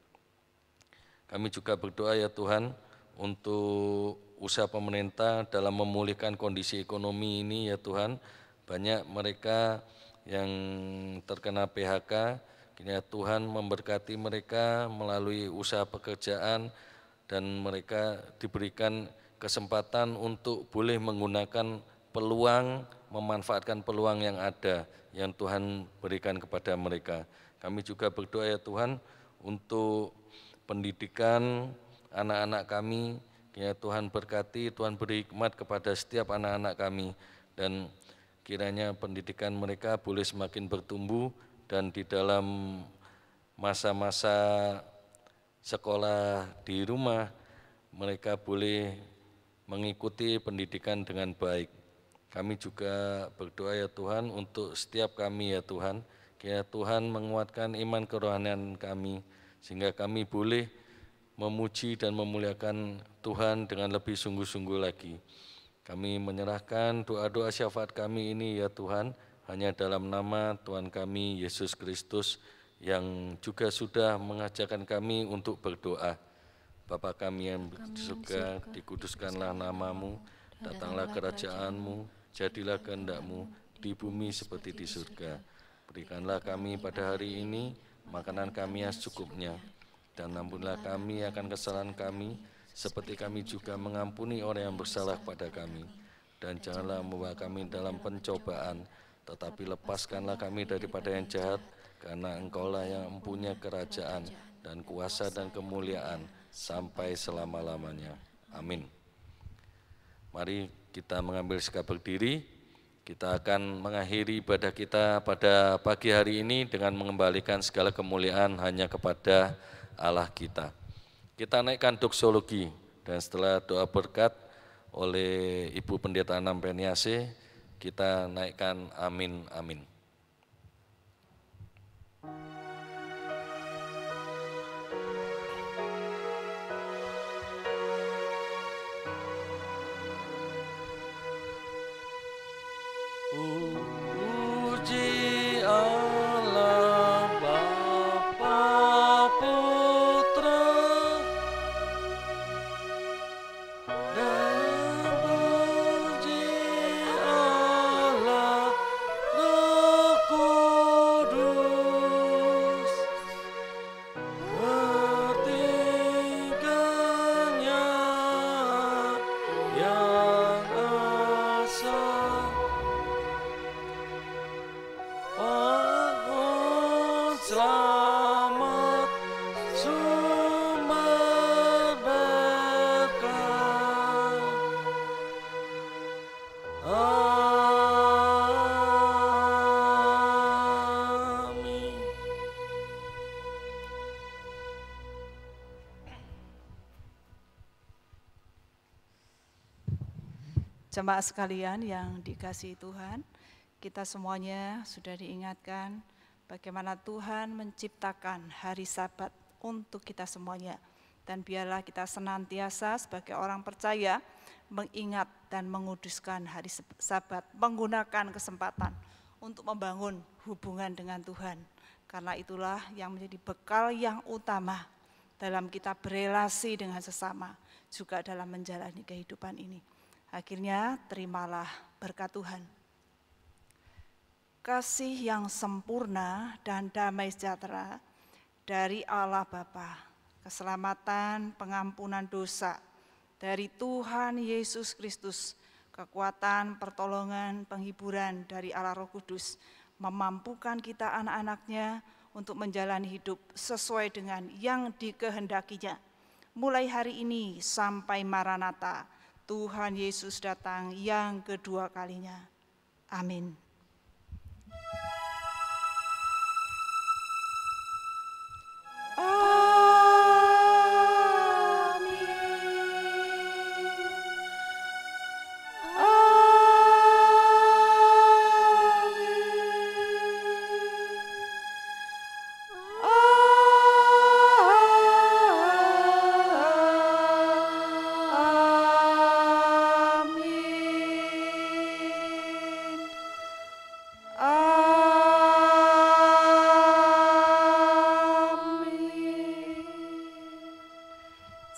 Kami juga berdoa ya Tuhan untuk usaha pemerintah dalam memulihkan kondisi ekonomi ini ya Tuhan. Banyak mereka yang terkena PHK, kiranya Tuhan memberkati mereka melalui usaha pekerjaan dan mereka diberikan kesempatan untuk boleh menggunakan peluang, memanfaatkan peluang yang ada yang Tuhan berikan kepada mereka. Kami juga berdoa ya Tuhan untuk pendidikan anak-anak kami, kiranya Tuhan berkati, Tuhan beri hikmat kepada setiap anak-anak kami, dan kiranya pendidikan mereka boleh semakin bertumbuh, dan di dalam masa-masa sekolah di rumah, mereka boleh mengikuti pendidikan dengan baik. Kami juga berdoa ya Tuhan untuk setiap kami ya Tuhan, kiranya Tuhan menguatkan iman kerohanian kami, sehingga kami boleh memuji dan memuliakan Tuhan dengan lebih sungguh-sungguh lagi. Kami menyerahkan doa-doa syafaat kami ini ya Tuhan, hanya dalam nama Tuhan kami Yesus Kristus yang juga sudah mengajarkan kami untuk berdoa. Bapa kami yang di surga, dikuduskanlah namamu, datanglah kerajaanmu, jadilah kehendak-mu di bumi seperti di surga. Berikanlah kami pada hari ini makanan kami yang secukupnya, dan ampunilah kami akan kesalahan kami, seperti kami juga mengampuni orang yang bersalah kepada kami. Dan janganlah membawa kami dalam pencobaan, tetapi lepaskanlah kami daripada yang jahat, karena Engkaulah yang mempunyai kerajaan dan kuasa dan kemuliaan sampai selama-lamanya. Amin. Mari kita mengambil sikap berdiri. Kita akan mengakhiri ibadah kita pada pagi hari ini dengan mengembalikan segala kemuliaan hanya kepada Allah kita. Kita naikkan doksologi, dan setelah doa berkat oleh Ibu Pendeta Anam Peniase, kita naikkan amin amin. Puji Allah Bapa Putra dan puji Allah Roh Kudus, ketiganya yang asa pohon selamat sumber berkah. Amin. Jemaat sekalian yang dikasihi Tuhan, kita semuanya sudah diingatkan bagaimana Tuhan menciptakan hari Sabat untuk kita semuanya. Dan biarlah kita senantiasa sebagai orang percaya mengingat dan menguduskan hari Sabat, menggunakan kesempatan untuk membangun hubungan dengan Tuhan. Karena itulah yang menjadi bekal yang utama dalam kita berelasi dengan sesama, juga dalam menjalani kehidupan ini. Akhirnya terimalah berkat Tuhan. Kasih yang sempurna dan damai sejahtera dari Allah Bapa, keselamatan, pengampunan dosa dari Tuhan Yesus Kristus, kekuatan, pertolongan, penghiburan dari Allah Roh Kudus, memampukan kita anak-anaknya untuk menjalani hidup sesuai dengan yang dikehendakinya. Mulai hari ini sampai Maranatha, Tuhan Yesus datang yang kedua kalinya. Amin.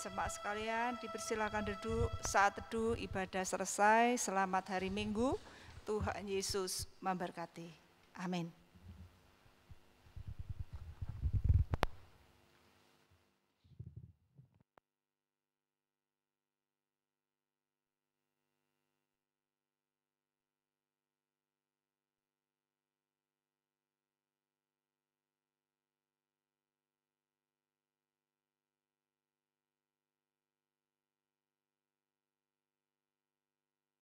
Jemaat sekalian, dipersilakan duduk. Saat teduh ibadah selesai. Selamat hari Minggu. Tuhan Yesus memberkati. Amin.